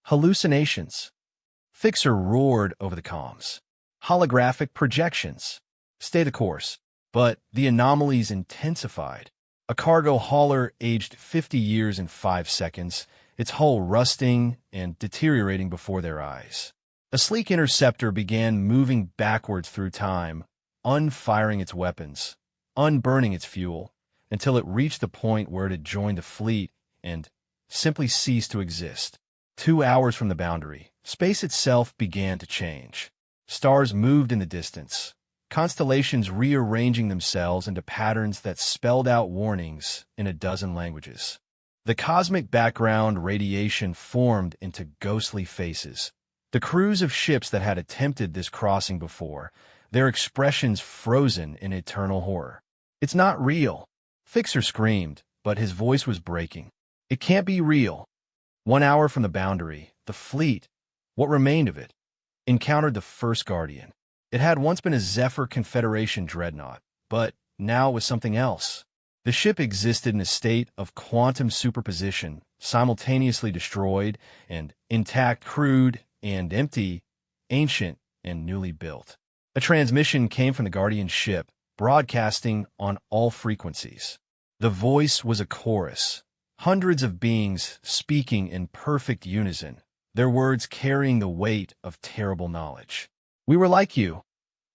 Hallucinations. Fixer roared over the comms. Holographic projections. Stay the course. But the anomalies intensified. A cargo hauler aged 50 years in 5 seconds, its hull rusting and deteriorating before their eyes. A sleek interceptor began moving backwards through time, unfiring its weapons, unburning its fuel, until it reached the point where it had joined the fleet and simply ceased to exist. 2 hours from the boundary, space itself began to change. Stars moved in the distance, constellations rearranging themselves into patterns that spelled out warnings in a dozen languages. The cosmic background radiation formed into ghostly faces. The crews of ships that had attempted this crossing before, their expressions frozen in eternal horror. It's not real. Fixer screamed, but his voice was breaking. It can't be real. 1 hour from the boundary, the fleet, what remained of it, encountered the first Guardian. It had once been a Zephyr Confederation dreadnought, but now it was something else. The ship existed in a state of quantum superposition, simultaneously destroyed and intact, crude and empty, ancient and newly built. A transmission came from the Guardian ship, broadcasting on all frequencies. The voice was a chorus, hundreds of beings speaking in perfect unison, their words carrying the weight of terrible knowledge. "We were like you,"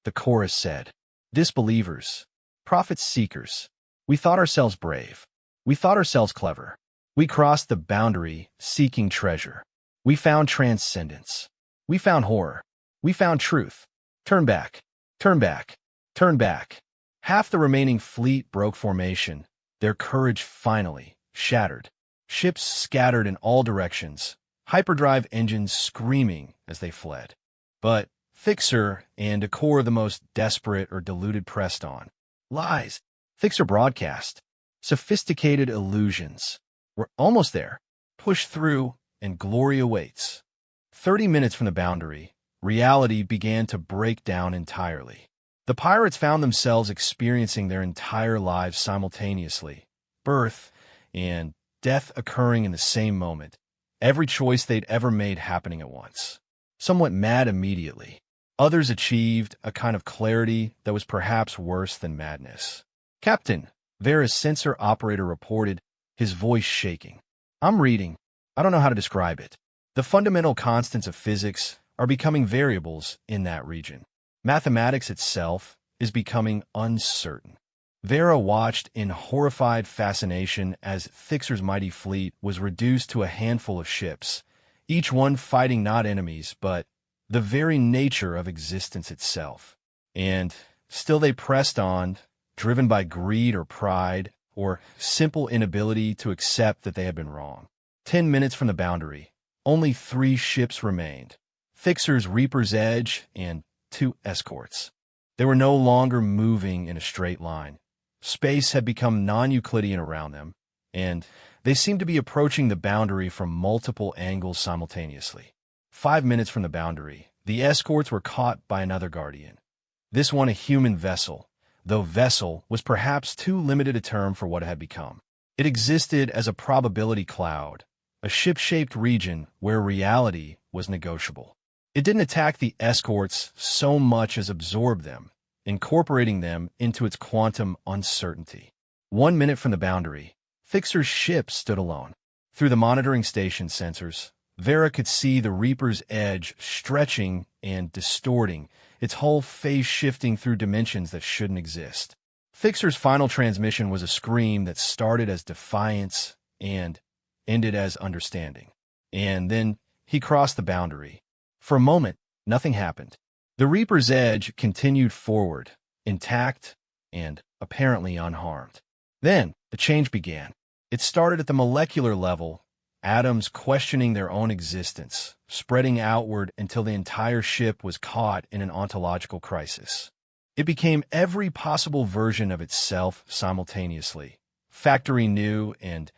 the chorus said. "Disbelievers, prophet-seekers. We thought ourselves brave. We thought ourselves clever. We crossed the boundary seeking treasure. We found transcendence. We found horror. We found truth. Turn back. Turn back. Turn back." Half the remaining fleet broke formation, their courage finally shattered. Ships scattered in all directions, hyperdrive engines screaming as they fled. But Fixer and a core of the most desperate or deluded pressed on. Lies. Fixer broadcast. Sophisticated illusions. We're almost there. Push through, and glory awaits. 30 minutes from the boundary, reality began to break down entirely. The pirates found themselves experiencing their entire lives simultaneously, birth and death occurring in the same moment, every choice they'd ever made happening at once. Some went mad immediately. Others achieved a kind of clarity that was perhaps worse than madness. "Captain," Vera's sensor operator reported, his voice shaking. "I'm reading. I don't know how to describe it. The fundamental constants of physics are becoming variables in that region. Mathematics itself is becoming uncertain." Vera watched in horrified fascination as Fixer's mighty fleet was reduced to a handful of ships, each one fighting not enemies, but the very nature of existence itself. And still they pressed on, driven by greed or pride, or simple inability to accept that they had been wrong. 10 minutes from the boundary, only 3 ships remained. Fixer's Reaper's Edge and 2 escorts. They were no longer moving in a straight line. Space had become non-Euclidean around them, and they seemed to be approaching the boundary from multiple angles simultaneously. 5 minutes from the boundary, the escorts were caught by another Guardian. This one a human vessel, though vessel was perhaps too limited a term for what it had become. It existed as a probability cloud, a ship-shaped region where reality was negotiable. It didn't attack the escorts so much as absorb them, incorporating them into its quantum uncertainty. 1 minute from the boundary, Fixer's ship stood alone. Through the monitoring station sensors, Vera could see the Reaper's Edge stretching and distorting, its whole phase shifting through dimensions that shouldn't exist. Fixer's final transmission was a scream that started as defiance and ended as understanding. And then he crossed the boundary. For a moment, nothing happened. The Reaper's Edge continued forward, intact and apparently unharmed. Then, the change began. It started at the molecular level, atoms questioning their own existence, spreading outward until the entire ship was caught in an ontological crisis. It became every possible version of itself simultaneously, factory new and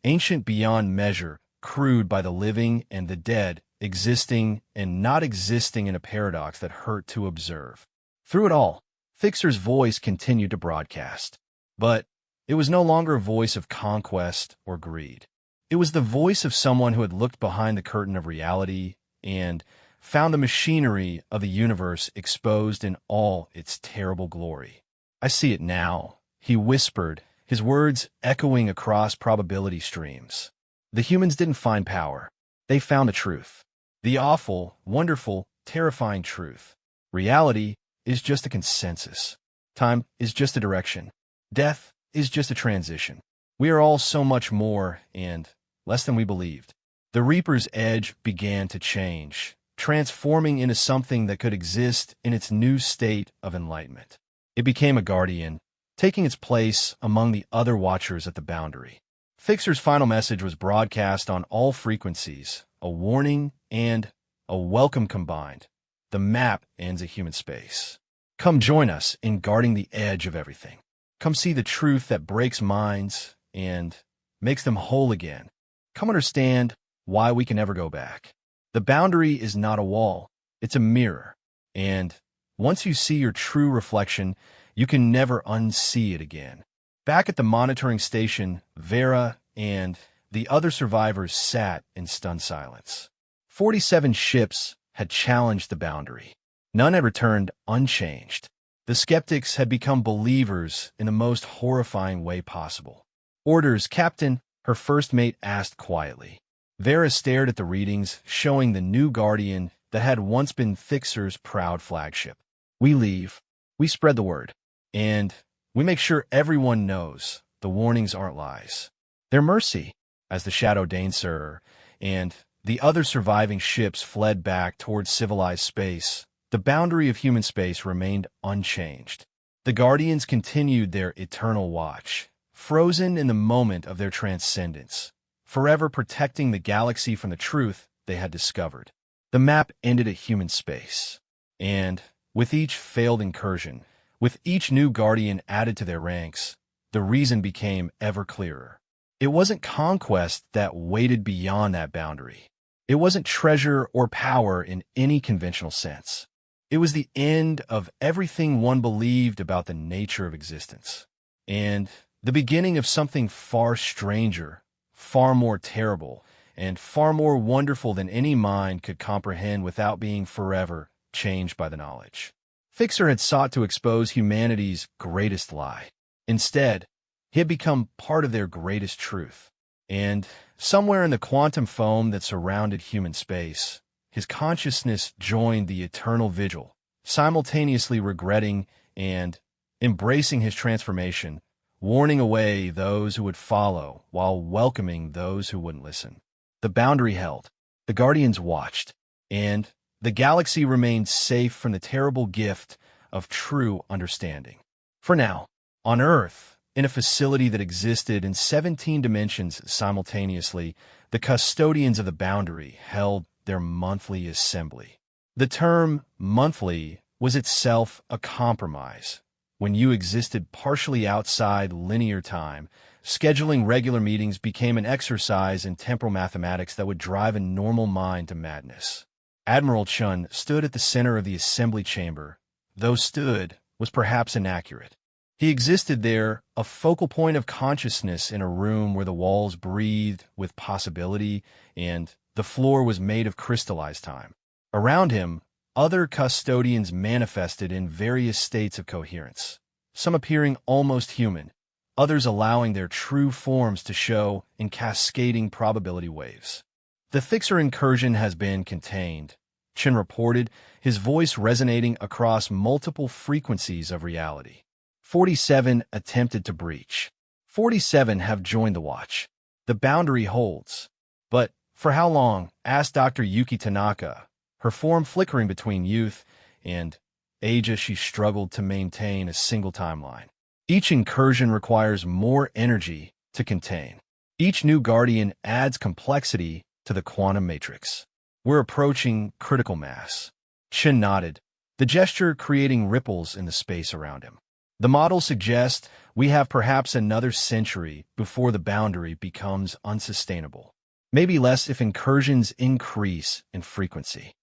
ancient beyond measure, crude by the living and the dead, existing and not existing in a paradox that hurt to observe. Through it all, Fixer's voice continued to broadcast. But it was no longer a voice of conquest or greed. It was the voice of someone who had looked behind the curtain of reality and found the machinery of the universe exposed in all its terrible glory. "I see it now," he whispered, his words echoing across probability streams. "The humans didn't find power. They found the truth. The awful, wonderful, terrifying truth. Reality is just a consensus. Time is just a direction. Death is just a transition. We are all so much more and less than we believed." The Reaper's Edge began to change, transforming into something that could exist in its new state of enlightenment. It became a guardian, taking its place among the other watchers at the boundary. Fixer's final message was broadcast on all frequencies, a warning and a welcome combined. The map ends a human space. Come join us in guarding the edge of everything. Come see the truth that breaks minds and makes them whole again. Come understand why we can never go back. The boundary is not a wall, it's a mirror. And once you see your true reflection, you can never unsee it again. Back at the monitoring station, Vera and the other survivors sat in stunned silence. 47 ships had challenged the boundary. None had returned unchanged. The skeptics had become believers in the most horrifying way possible. "Orders, Captain," her first mate asked quietly. Vera stared at the readings, showing the new Guardian that had once been Fixer's proud flagship. "We leave. We spread the word. And we make sure everyone knows the warnings aren't lies. They're mercy." As the Shadow Daneser and the other surviving ships fled back towards civilized space, the boundary of human space remained unchanged. The Guardians continued their eternal watch, frozen in the moment of their transcendence, forever protecting the galaxy from the truth they had discovered. The map ended at human space, and with each failed incursion, with each new Guardian added to their ranks, the reason became ever clearer. It wasn't conquest that waited beyond that boundary. It wasn't treasure or power in any conventional sense. It was the end of everything one believed about the nature of existence, and the beginning of something far stranger, far more terrible, and far more wonderful than any mind could comprehend without being forever changed by the knowledge. Fixer had sought to expose humanity's greatest lie. Instead, he had become part of their greatest truth. And somewhere in the quantum foam that surrounded human space, his consciousness joined the eternal vigil, simultaneously regretting and embracing his transformation, warning away those who would follow while welcoming those who wouldn't listen. The boundary held, the Guardians watched, and the galaxy remained safe from the terrible gift of true understanding. For now, on Earth, in a facility that existed in 17 dimensions simultaneously, the custodians of the boundary held their monthly assembly. The term monthly was itself a compromise. When you existed partially outside linear time, scheduling regular meetings became an exercise in temporal mathematics that would drive a normal mind to madness. Admiral Chun stood at the center of the assembly chamber, though stood was perhaps inaccurate. He existed there, a focal point of consciousness in a room where the walls breathed with possibility and the floor was made of crystallized time. Around him, other custodians manifested in various states of coherence, some appearing almost human, others allowing their true forms to show in cascading probability waves. "The Fixer incursion has been contained," Chin reported, his voice resonating across multiple frequencies of reality. 47 attempted to breach. 47 have joined the watch. The boundary holds. But for how long? Asked Dr. Yuki Tanaka, her form flickering between youth and age as she struggled to maintain a single timeline. Each incursion requires more energy to contain. Each new guardian adds complexity to the quantum matrix. We're approaching critical mass. Chen nodded, the gesture creating ripples in the space around him. The model suggests we have perhaps another century before the boundary becomes unsustainable. Maybe less if incursions increase in frequency.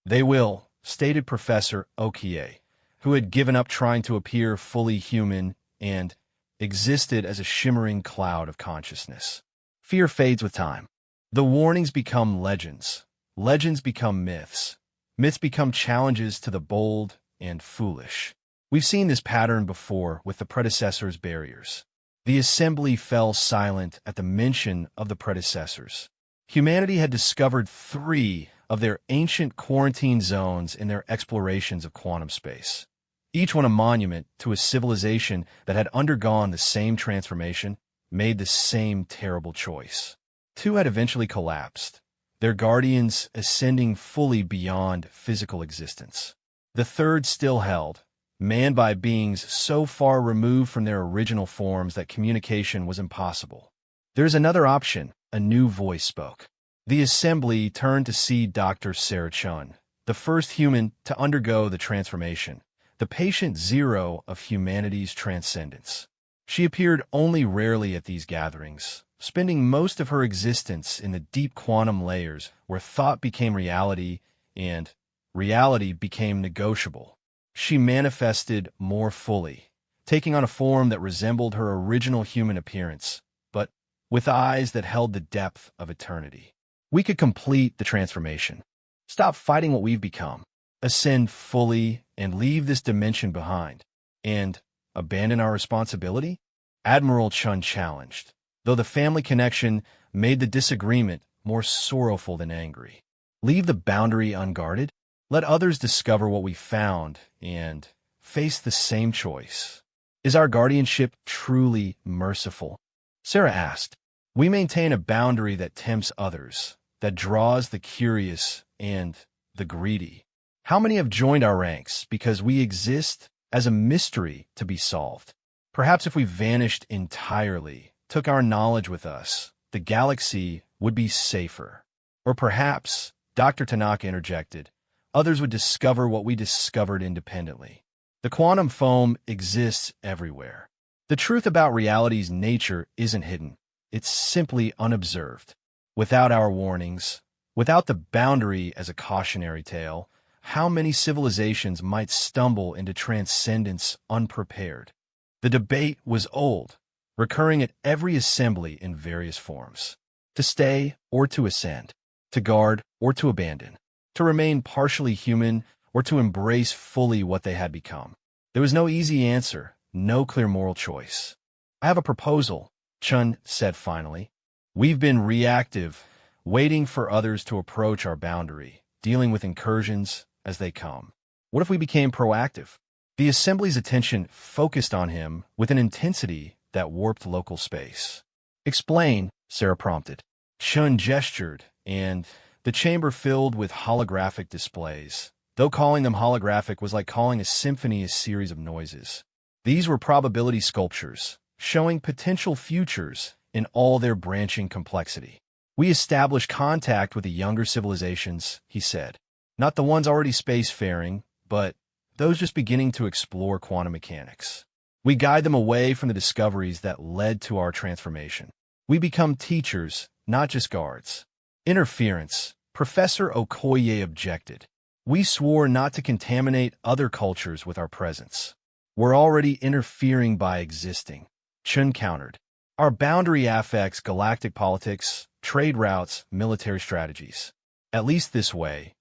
They will, stated Professor Okie, who had given up trying to appear fully human and existed as a shimmering cloud of consciousness. Fear fades with time. The warnings become legends. Legends become myths. Myths become challenges to the bold and foolish. We've seen this pattern before with the predecessors' barriers. The assembly fell silent at the mention of the predecessors. Humanity had discovered 3 of their ancient quarantine zones in their explorations of quantum space. Each one a monument to a civilization that had undergone the same transformation, made the same terrible choice. 2 had eventually collapsed, their guardians ascending fully beyond physical existence. The 3rd still held, manned by beings so far removed from their original forms that communication was impossible. There's another option, a new voice spoke. The assembly turned to see Dr. Sarah Chun, the first human to undergo the transformation, the patient zero of humanity's transcendence. She appeared only rarely at these gatherings, spending most of her existence in the deep quantum layers where thought became reality and reality became negotiable. She manifested more fully, taking on a form that resembled her original human appearance, but with eyes that held the depth of eternity. We could complete the transformation, stop fighting what we've become, ascend fully and leave this dimension behind, and abandon our responsibility? Admiral Chun challenged, though the family connection made the disagreement more sorrowful than angry. Leave the boundary unguarded? Let others discover what we found and face the same choice. Is our guardianship truly merciful? Sarah asked. We maintain a boundary that tempts others, that draws the curious and the greedy. How many have joined our ranks because we exist as a mystery to be solved? Perhaps if we vanished entirely, took our knowledge with us, the galaxy would be safer. Or perhaps, Dr. Tanaka interjected, others would discover what we discovered independently. The quantum foam exists everywhere. The truth about reality's nature isn't hidden. It's simply unobserved. Without our warnings, without the boundary as a cautionary tale, how many civilizations might stumble into transcendence unprepared? The debate was old, recurring at every assembly in various forms. To stay or to ascend, to guard or to abandon, to remain partially human or to embrace fully what they had become. There was no easy answer, no clear moral choice. I have a proposal, Chun said finally. We've been reactive, waiting for others to approach our boundary, dealing with incursions as they come. What if we became proactive? The assembly's attention focused on him with an intensity that warped local space. Explain, Sarah prompted. Chun gestured, and the chamber filled with holographic displays. Though calling them holographic was like calling a symphony a series of noises. These were probability sculptures, showing potential futures in all their branching complexity. We established contact with the younger civilizations, he said. Not the ones already spacefaring, but those just beginning to explore quantum mechanics. We guide them away from the discoveries that led to our transformation. We become teachers, not just guards. Interference, Professor Okoye objected. We swore not to contaminate other cultures with our presence. We're already interfering by existing, Chun countered. Our boundary affects galactic politics, trade routes, military strategies. At least this way,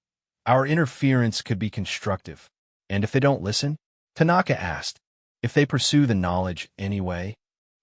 our interference could be constructive. And if they don't listen? Tanaka asked. If they pursue the knowledge anyway?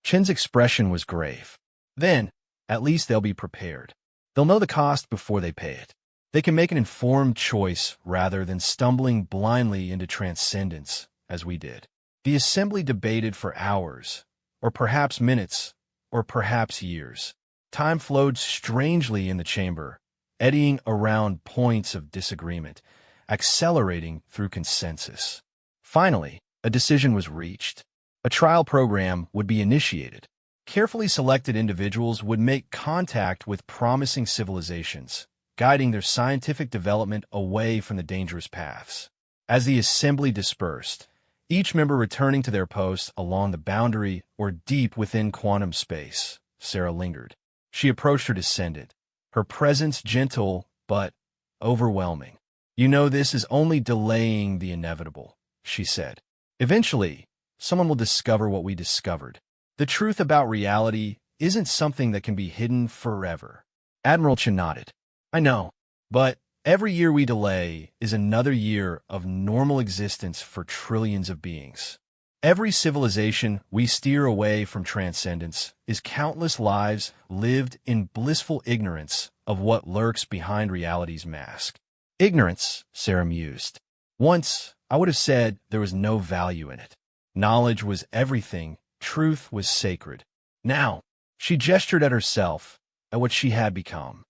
Chen's expression was grave. Then, at least they'll be prepared. They'll know the cost before they pay it. They can make an informed choice rather than stumbling blindly into transcendence, as we did. The assembly debated for hours, or perhaps minutes, or perhaps years. Time flowed strangely in the chamber, eddying around points of disagreement, accelerating through consensus. Finally, a decision was reached. A trial program would be initiated. Carefully selected individuals would make contact with promising civilizations, guiding their scientific development away from the dangerous paths. As the assembly dispersed, each member returning to their posts along the boundary or deep within quantum space, Sarah lingered. She approached her descendant, her presence gentle but overwhelming. "You know this is only delaying the inevitable," she said. "Eventually, someone will discover what we discovered. The truth about reality isn't something that can be hidden forever." Admiral Chen nodded. "I know, but every year we delay is another year of normal existence for trillions of beings. Every civilization we steer away from transcendence is countless lives lived in blissful ignorance of what lurks behind reality's mask." "Ignorance," Sarah mused. "Once, I would have said there was no value in it. Knowledge was everything, truth was sacred. Now," she gestured at herself, at what she had become.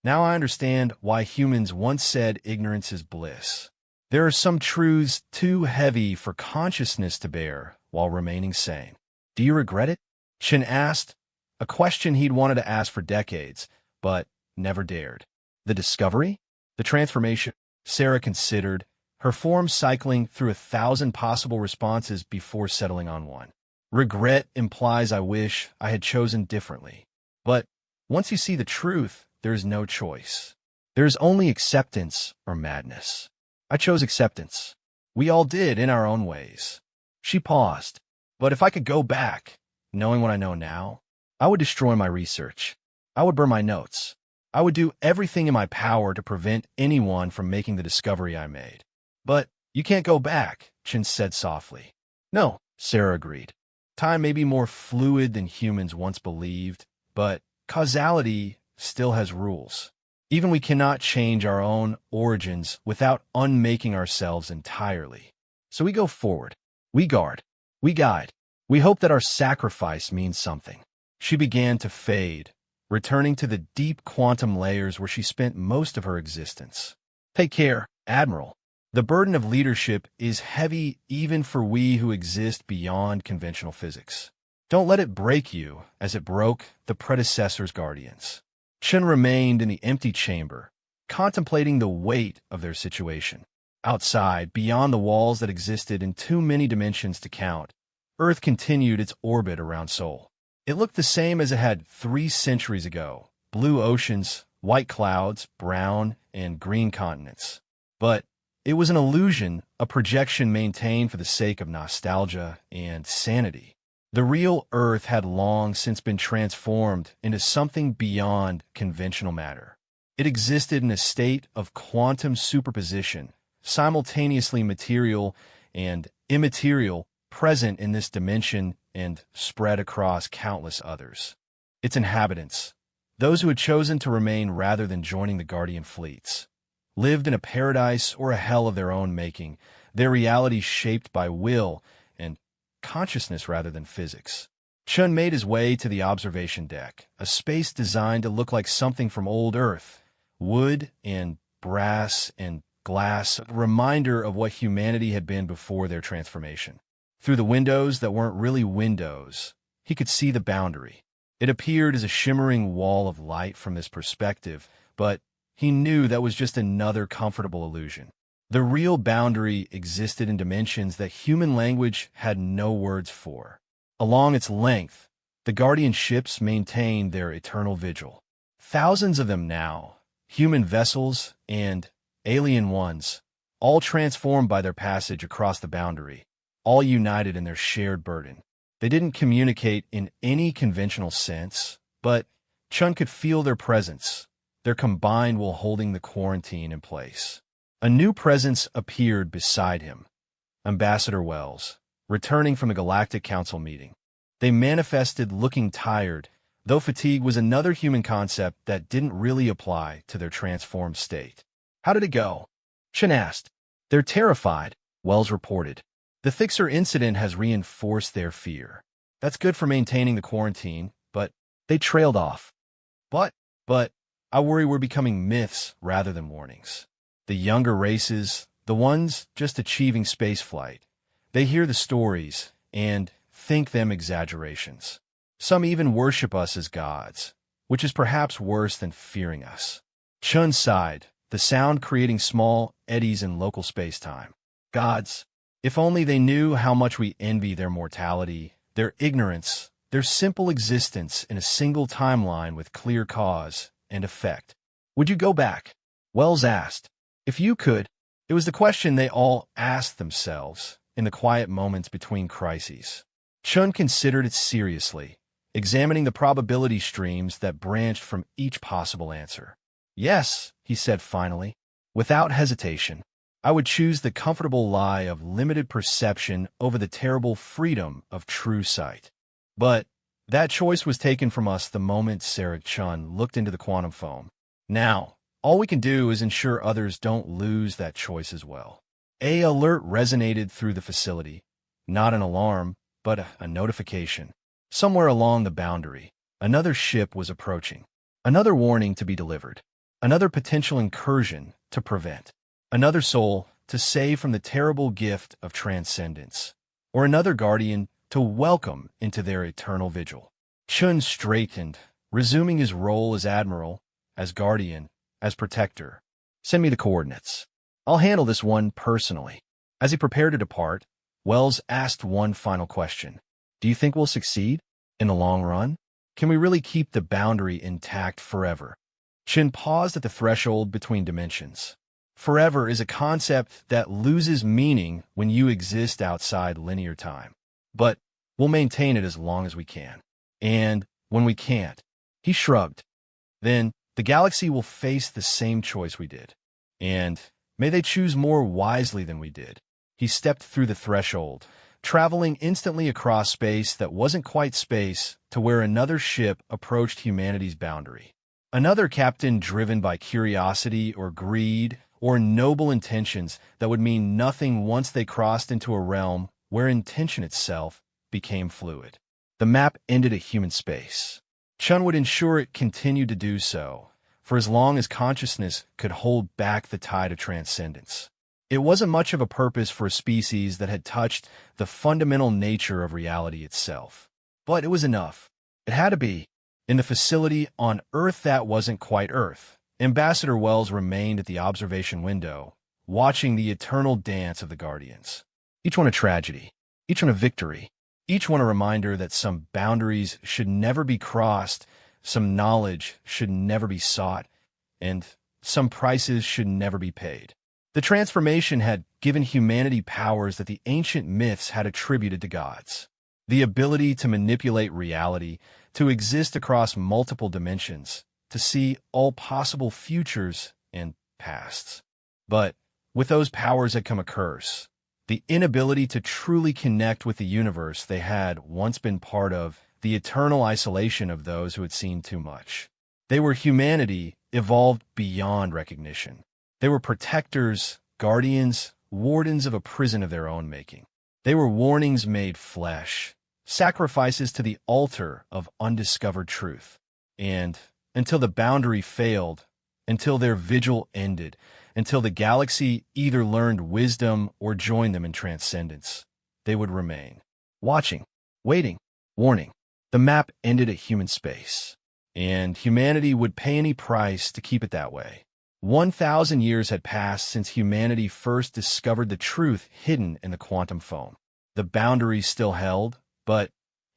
"Now I understand why humans once said ignorance is bliss. There are some truths too heavy for consciousness to bear while remaining sane." "Do you regret it?" Chen asked, a question he'd wanted to ask for decades, but never dared. "The discovery? The transformation?" Sarah considered, her form cycling through 1,000 possible responses before settling on one. "Regret implies I wish I had chosen differently. But once you see the truth, there is no choice. There is only acceptance or madness. I chose acceptance. We all did in our own ways." She paused. "But if I could go back, knowing what I know now, I would destroy my research. I would burn my notes. I would do everything in my power to prevent anyone from making the discovery I made." "But you can't go back," Chen said softly. "No," Sarah agreed. "Time may be more fluid than humans once believed, but causality still has rules. Even we cannot change our own origins without unmaking ourselves entirely. So we go forward. We guard. We guide. We hope that our sacrifice means something." She began to fade, returning to the deep quantum layers where she spent most of her existence. "Take care, Admiral. The burden of leadership is heavy even for we who exist beyond conventional physics. Don't let it break you as it broke the predecessor's guardians." Chen remained in the empty chamber, contemplating the weight of their situation. Outside, beyond the walls that existed in too many dimensions to count, Earth continued its orbit around Sol. It looked the same as it had 3 centuries ago: blue oceans, white clouds, brown and green continents. But it was an illusion, a projection maintained for the sake of nostalgia and sanity. The real Earth had long since been transformed into something beyond conventional matter. It existed in a state of quantum superposition, simultaneously material and immaterial, present in this dimension and spread across countless others. Its inhabitants, those who had chosen to remain rather than joining the Guardian fleets, lived in a paradise or a hell of their own making, their reality shaped by will and consciousness rather than physics. Chun made his way to the observation deck, a space designed to look like something from old Earth. Wood and brass and glass, a reminder of what humanity had been before their transformation. Through the windows that weren't really windows, he could see the boundary. It appeared as a shimmering wall of light from this perspective, but he knew that was just another comfortable illusion. The real boundary existed in dimensions that human language had no words for. Along its length, the Guardian ships maintained their eternal vigil. Thousands of them now, human vessels and alien ones, all transformed by their passage across the boundary, all united in their shared burden. They didn't communicate in any conventional sense, but Chun could feel their presence, their combined will holding the quarantine in place. A new presence appeared beside him, Ambassador Wells, returning from the Galactic Council meeting. They manifested looking tired, though fatigue was another human concept that didn't really apply to their transformed state. "How did it go?" Chen asked. "They're terrified," Wells reported. "The Fixer incident has reinforced their fear. That's good for maintaining the quarantine, but they trailed off." But I worry we're becoming myths rather than warnings. The younger races, the ones just achieving spaceflight, they hear the stories and think them exaggerations. Some even worship us as gods, which is perhaps worse than fearing us. Chun sighed, the sound creating small eddies in local space-time. Gods, if only they knew how much we envy their mortality, their ignorance, their simple existence in a single timeline with clear cause and effect. Would you go back? Wells asked. If you could. It was the question they all asked themselves in the quiet moments between crises. Chun considered it seriously, examining the probability streams that branched from each possible answer. Yes, he said finally, without hesitation. I would choose the comfortable lie of limited perception over the terrible freedom of true sight. But that choice was taken from us the moment Sarah Chun looked into the quantum foam. Now, all we can do is ensure others don't lose that choice as well. A alert resonated through the facility. Not an alarm, but a notification. Somewhere along the boundary, another ship was approaching. Another warning to be delivered. Another potential incursion to prevent. Another soul to save from the terrible gift of transcendence. Or another guardian to welcome into their eternal vigil. Chun straightened, resuming his role as admiral, as guardian, as protector. Send me the coordinates. I'll handle this one personally. As he prepared to depart, Wells asked one final question. Do you think we'll succeed? In the long run? Can we really keep the boundary intact forever? Chin paused at the threshold between dimensions. Forever is a concept that loses meaning when you exist outside linear time. But we'll maintain it as long as we can. And when we can't, he shrugged. Then the galaxy will face the same choice we did. And may they choose more wisely than we did. He stepped through the threshold, traveling instantly across space that wasn't quite space to where another ship approached humanity's boundary. Another captain driven by curiosity or greed or noble intentions that would mean nothing once they crossed into a realm where intention itself became fluid. The map ended at human space. Chun would ensure it continued to do so, for as long as consciousness could hold back the tide of transcendence. It wasn't much of a purpose for a species that had touched the fundamental nature of reality itself. But it was enough. It had to be. In the facility on Earth that wasn't quite Earth, Ambassador Wells remained at the observation window, watching the eternal dance of the Guardians. Each one a tragedy, each one a victory, each one a reminder that some boundaries should never be crossed, some knowledge should never be sought, and some prices should never be paid. The transformation had given humanity powers that the ancient myths had attributed to gods. The ability to manipulate reality, to exist across multiple dimensions, to see all possible futures and pasts. But with those powers had come a curse. The inability to truly connect with the universe they had once been part of, the eternal isolation of those who had seen too much. They were humanity evolved beyond recognition. They were protectors, guardians, wardens of a prison of their own making. They were warnings made flesh, sacrifices to the altar of undiscovered truth. And until the boundary failed, until their vigil ended, until the galaxy either learned wisdom or joined them in transcendence, they would remain. Watching, waiting, warning. The map ended at human space, and humanity would pay any price to keep it that way. 1,000 years had passed since humanity first discovered the truth hidden in the quantum foam. The boundaries still held, but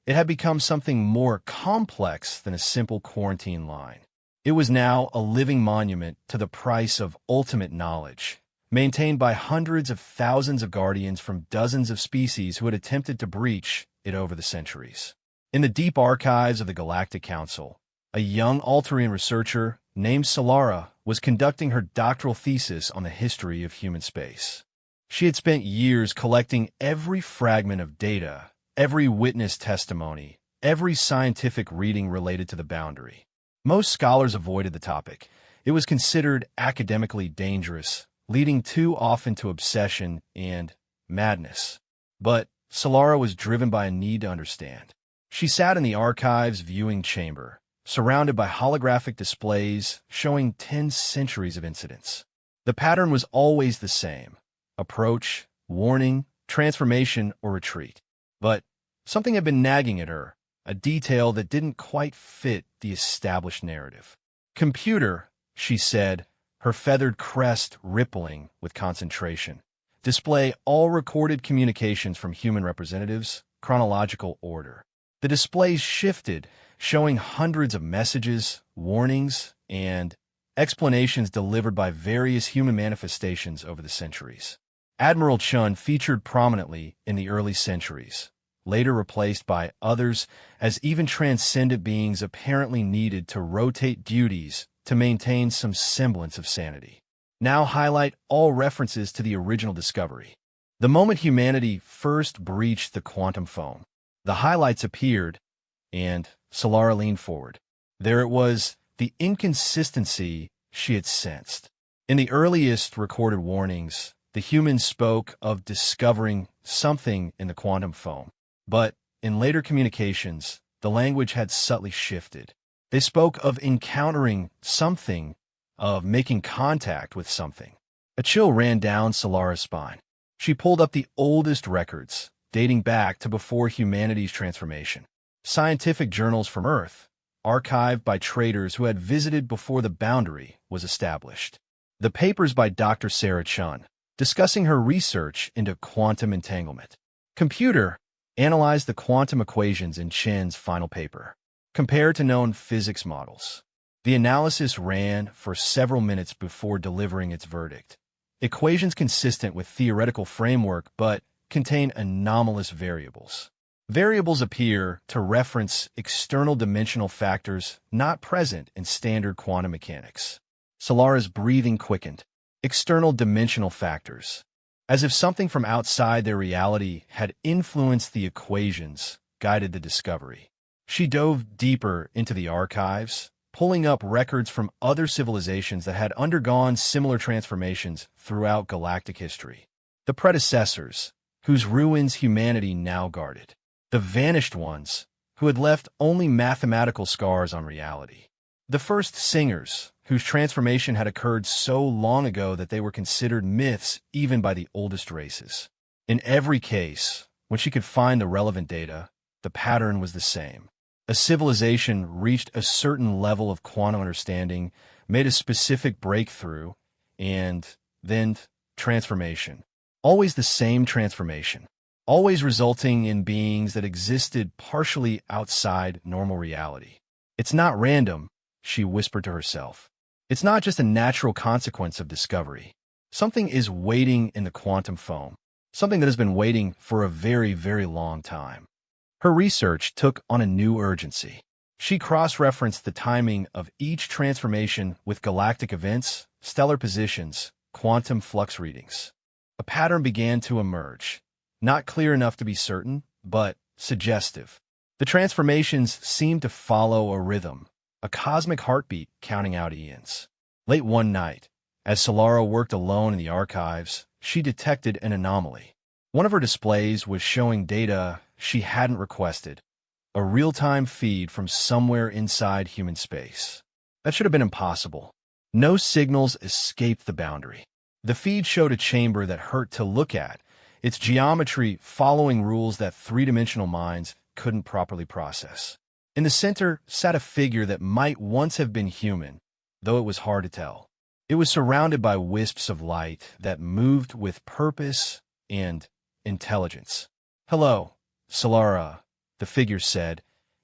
it had become something more complex than a simple quarantine line. It was now a living monument to the price of ultimate knowledge, maintained by hundreds of thousands of guardians from dozens of species who had attempted to breach it over the centuries. In the deep archives of the Galactic Council, a young Altarian researcher named Solara was conducting her doctoral thesis on the history of human space. She had spent years collecting every fragment of data, every witness testimony, every scientific reading related to the boundary. Most scholars avoided the topic. It was considered academically dangerous, leading too often to obsession and madness. But Solara was driven by a need to understand. She sat in the archive's viewing chamber, surrounded by holographic displays showing 10 centuries of incidents. The pattern was always the same: approach, warning, transformation, or retreat. But something had been nagging at her, a detail that didn't quite fit the established narrative. "Computer," she said, her feathered crest rippling with concentration. "Display all recorded communications from human representatives, chronological order." The displays shifted, showing hundreds of messages, warnings, and explanations delivered by various human manifestations over the centuries. Admiral Chun featured prominently in the early centuries, later replaced by others as even transcendent beings apparently needed to rotate duties to maintain some semblance of sanity. Now highlight all references to the original discovery. The moment humanity first breached the quantum foam, the highlights appeared, and Solara leaned forward. There it was, the inconsistency she had sensed. In the earliest recorded warnings, the humans spoke of discovering something in the quantum foam. But in later communications, the language had subtly shifted. They spoke of encountering something, of making contact with something. A chill ran down Solara's spine. She pulled up the oldest records, dating back to before humanity's transformation. Scientific journals from Earth, archived by traders who had visited before the boundary was established. The papers by Dr. Sarah Chun, discussing her research into quantum entanglement. Computer analyzed the quantum equations in Chen's final paper, compared to known physics models. The analysis ran for several minutes before delivering its verdict. Equations consistent with theoretical framework but contain anomalous variables. Variables appear to reference external dimensional factors not present in standard quantum mechanics. Solara's breathing quickened. External dimensional factors. As if something from outside their reality had influenced the equations, guided the discovery. She dove deeper into the archives, pulling up records from other civilizations that had undergone similar transformations throughout galactic history. The predecessors, whose ruins humanity now guarded. The vanished ones, who had left only mathematical scars on reality. The first singers, whose transformation had occurred so long ago that they were considered myths even by the oldest races. In every case, when she could find the relevant data, the pattern was the same. A civilization reached a certain level of quantum understanding, made a specific breakthrough, and then transformation. Always the same transformation. Always resulting in beings that existed partially outside normal reality. "It's not random," she whispered to herself. "It's not just a natural consequence of discovery. Something is waiting in the quantum foam. Something that has been waiting for a very, very long time." Her research took on a new urgency. She cross-referenced the timing of each transformation with galactic events, stellar positions, quantum flux readings. A pattern began to emerge. Not clear enough to be certain, but suggestive. The transformations seemed to follow a rhythm, a cosmic heartbeat counting out eons. Late one night, as Solara worked alone in the archives, she detected an anomaly. One of her displays was showing data she hadn't requested, a real-time feed from somewhere inside human space. That should have been impossible. No signals escaped the boundary. The feed showed a chamber that hurt to look at, its geometry following rules that three-dimensional minds couldn't properly process. In the center sat a figure that might once have been human, though it was hard to tell. It was surrounded by wisps of light that moved with purpose and intelligence. "Hello, Solara," the figure said,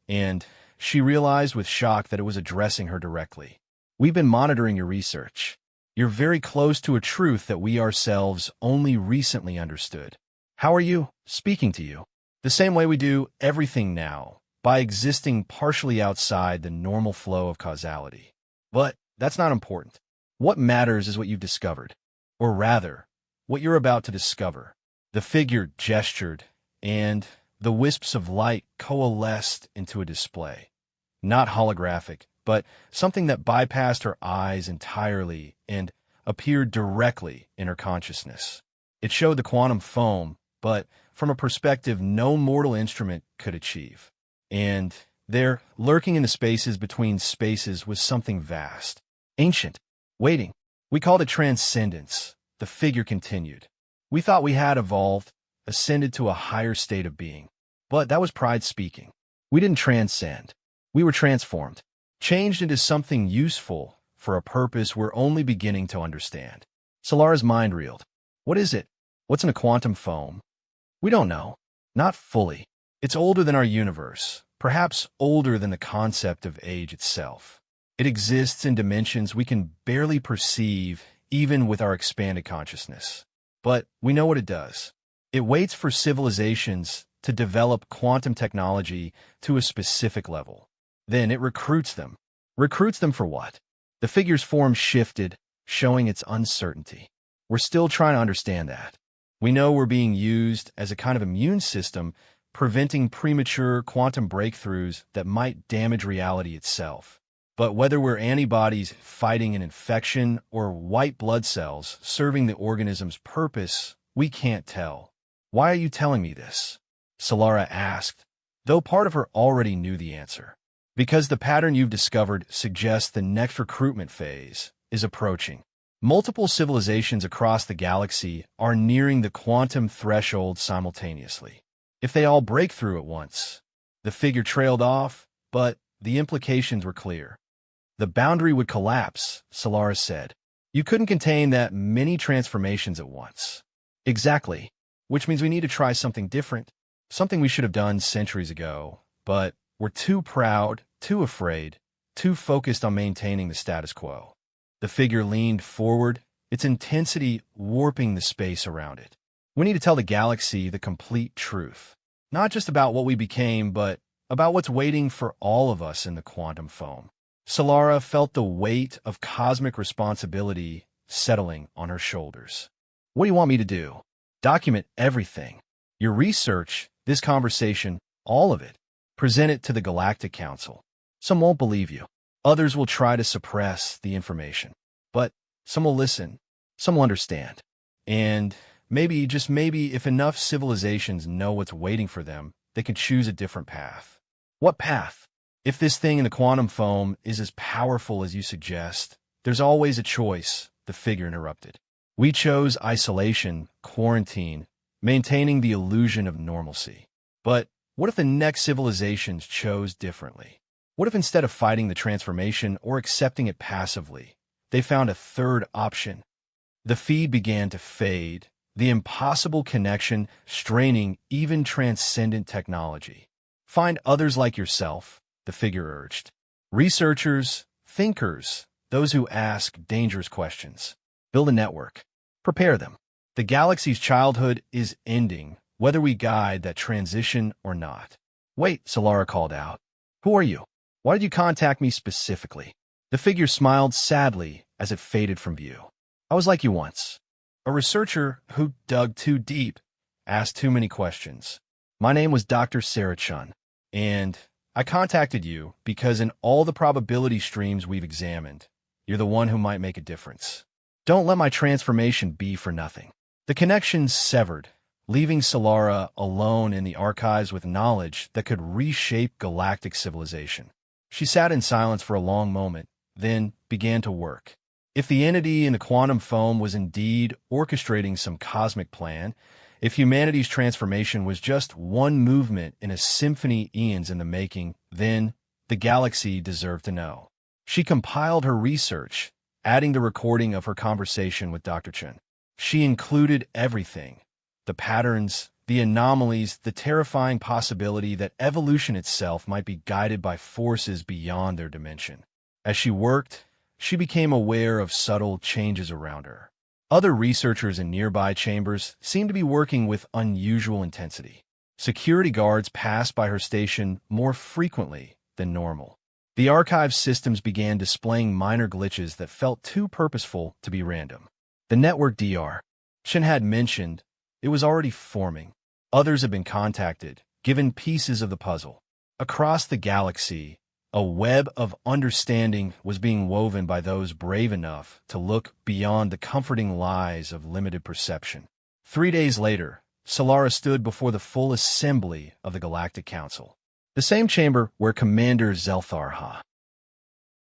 and she realized with shock that it was addressing her directly. "We've been monitoring your research. You're very close to a truth that we ourselves only recently understood. How are you? Speaking to you. The same way we do everything now, by existing partially outside the normal flow of causality. But that's not important. What matters is what you've discovered. Or rather, what you're about to discover." The figure gestured, and the wisps of light coalesced into a display. Not holographic, but something that bypassed her eyes entirely and appeared directly in her consciousness. It showed the quantum foam, but from a perspective no mortal instrument could achieve. And There, lurking in the spaces between spaces, was something vast, ancient, waiting. We called it transcendence. The figure continued. We thought we had evolved, ascended to a higher state of being. But that was pride speaking. We didn't transcend. We were transformed, changed into something useful for a purpose we're only beginning to understand. Solara's mind reeled. What is it? What's in a quantum foam? We don't know. Not fully. It's older than our universe, perhaps older than the concept of age itself. It exists in dimensions we can barely perceive, even with our expanded consciousness. But we know what it does. It waits for civilizations to develop quantum technology to a specific level. Then it recruits them. Recruits them for what? The figure's form shifted, showing its uncertainty. We're still trying to understand that. We know we're being used as a kind of immune system, preventing premature quantum breakthroughs that might damage reality itself. But whether we're antibodies fighting an infection or white blood cells serving the organism's purpose, we can't tell. Why are you telling me this? Solara asked, though part of her already knew the answer. Because the pattern you've discovered suggests the next recruitment phase is approaching. Multiple civilizations across the galaxy are nearing the quantum threshold simultaneously. If they all break through at once, the figure trailed off, but the implications were clear. The boundary would collapse, Solara said. You couldn't contain that many transformations at once. Exactly, which means we need to try something different, something we should have done centuries ago, but we're too proud, too afraid, too focused on maintaining the status quo. The figure leaned forward, its intensity warping the space around it. We need to tell the galaxy the complete truth, not just about what we became, but about what's waiting for all of us in the quantum foam. Solara felt the weight of cosmic responsibility settling on her shoulders. What do you want me to do? Document everything. Your research, this conversation, all of it. Present it to the Galactic Council. Some won't believe you. Others will try to suppress the information. But some will listen. Some will understand. And maybe, just maybe, if enough civilizations know what's waiting for them, they can choose a different path. What path? If this thing in the quantum foam is as powerful as you suggest, there's always a choice, the figure interrupted. We chose isolation, quarantine, maintaining the illusion of normalcy. But what if the next civilizations chose differently? What if instead of fighting the transformation or accepting it passively, they found a third option? The feed began to fade, the impossible connection straining even transcendent technology. Find others like yourself, the figure urged. Researchers, thinkers, those who ask dangerous questions. Build a network. Prepare them. The galaxy's childhood is ending, whether we guide that transition or not. Wait, Solara called out. Who are you? Why did you contact me specifically? The figure smiled sadly as it faded from view. I was like you once. A researcher who dug too deep, asked too many questions. My name was Dr. Sarah Chun, and I contacted you because in all the probability streams we've examined, you're the one who might make a difference. Don't let my transformation be for nothing. The connection severed, leaving Solara alone in the archives with knowledge that could reshape galactic civilization. She sat in silence for a long moment, then began to work. If the entity in the quantum foam was indeed orchestrating some cosmic plan, if humanity's transformation was just one movement in a symphony eons in the making, then the galaxy deserved to know. She compiled her research, adding the recording of her conversation with Dr. Chen. She included everything: the patterns, the anomalies, the terrifying possibility that evolution itself might be guided by forces beyond their dimension. As she worked, she became aware of subtle changes around her. Other researchers in nearby chambers seemed to be working with unusual intensity. Security guards passed by her station more frequently than normal. The archive systems began displaying minor glitches that felt too purposeful to be random. The network Dr. Chen had mentioned, it was already forming. Others had been contacted, given pieces of the puzzle. Across the galaxy, a web of understanding was being woven by those brave enough to look beyond the comforting lies of limited perception. 3 days later, Solara stood before the full assembly of the Galactic Council. the same chamber where Commander Zelthar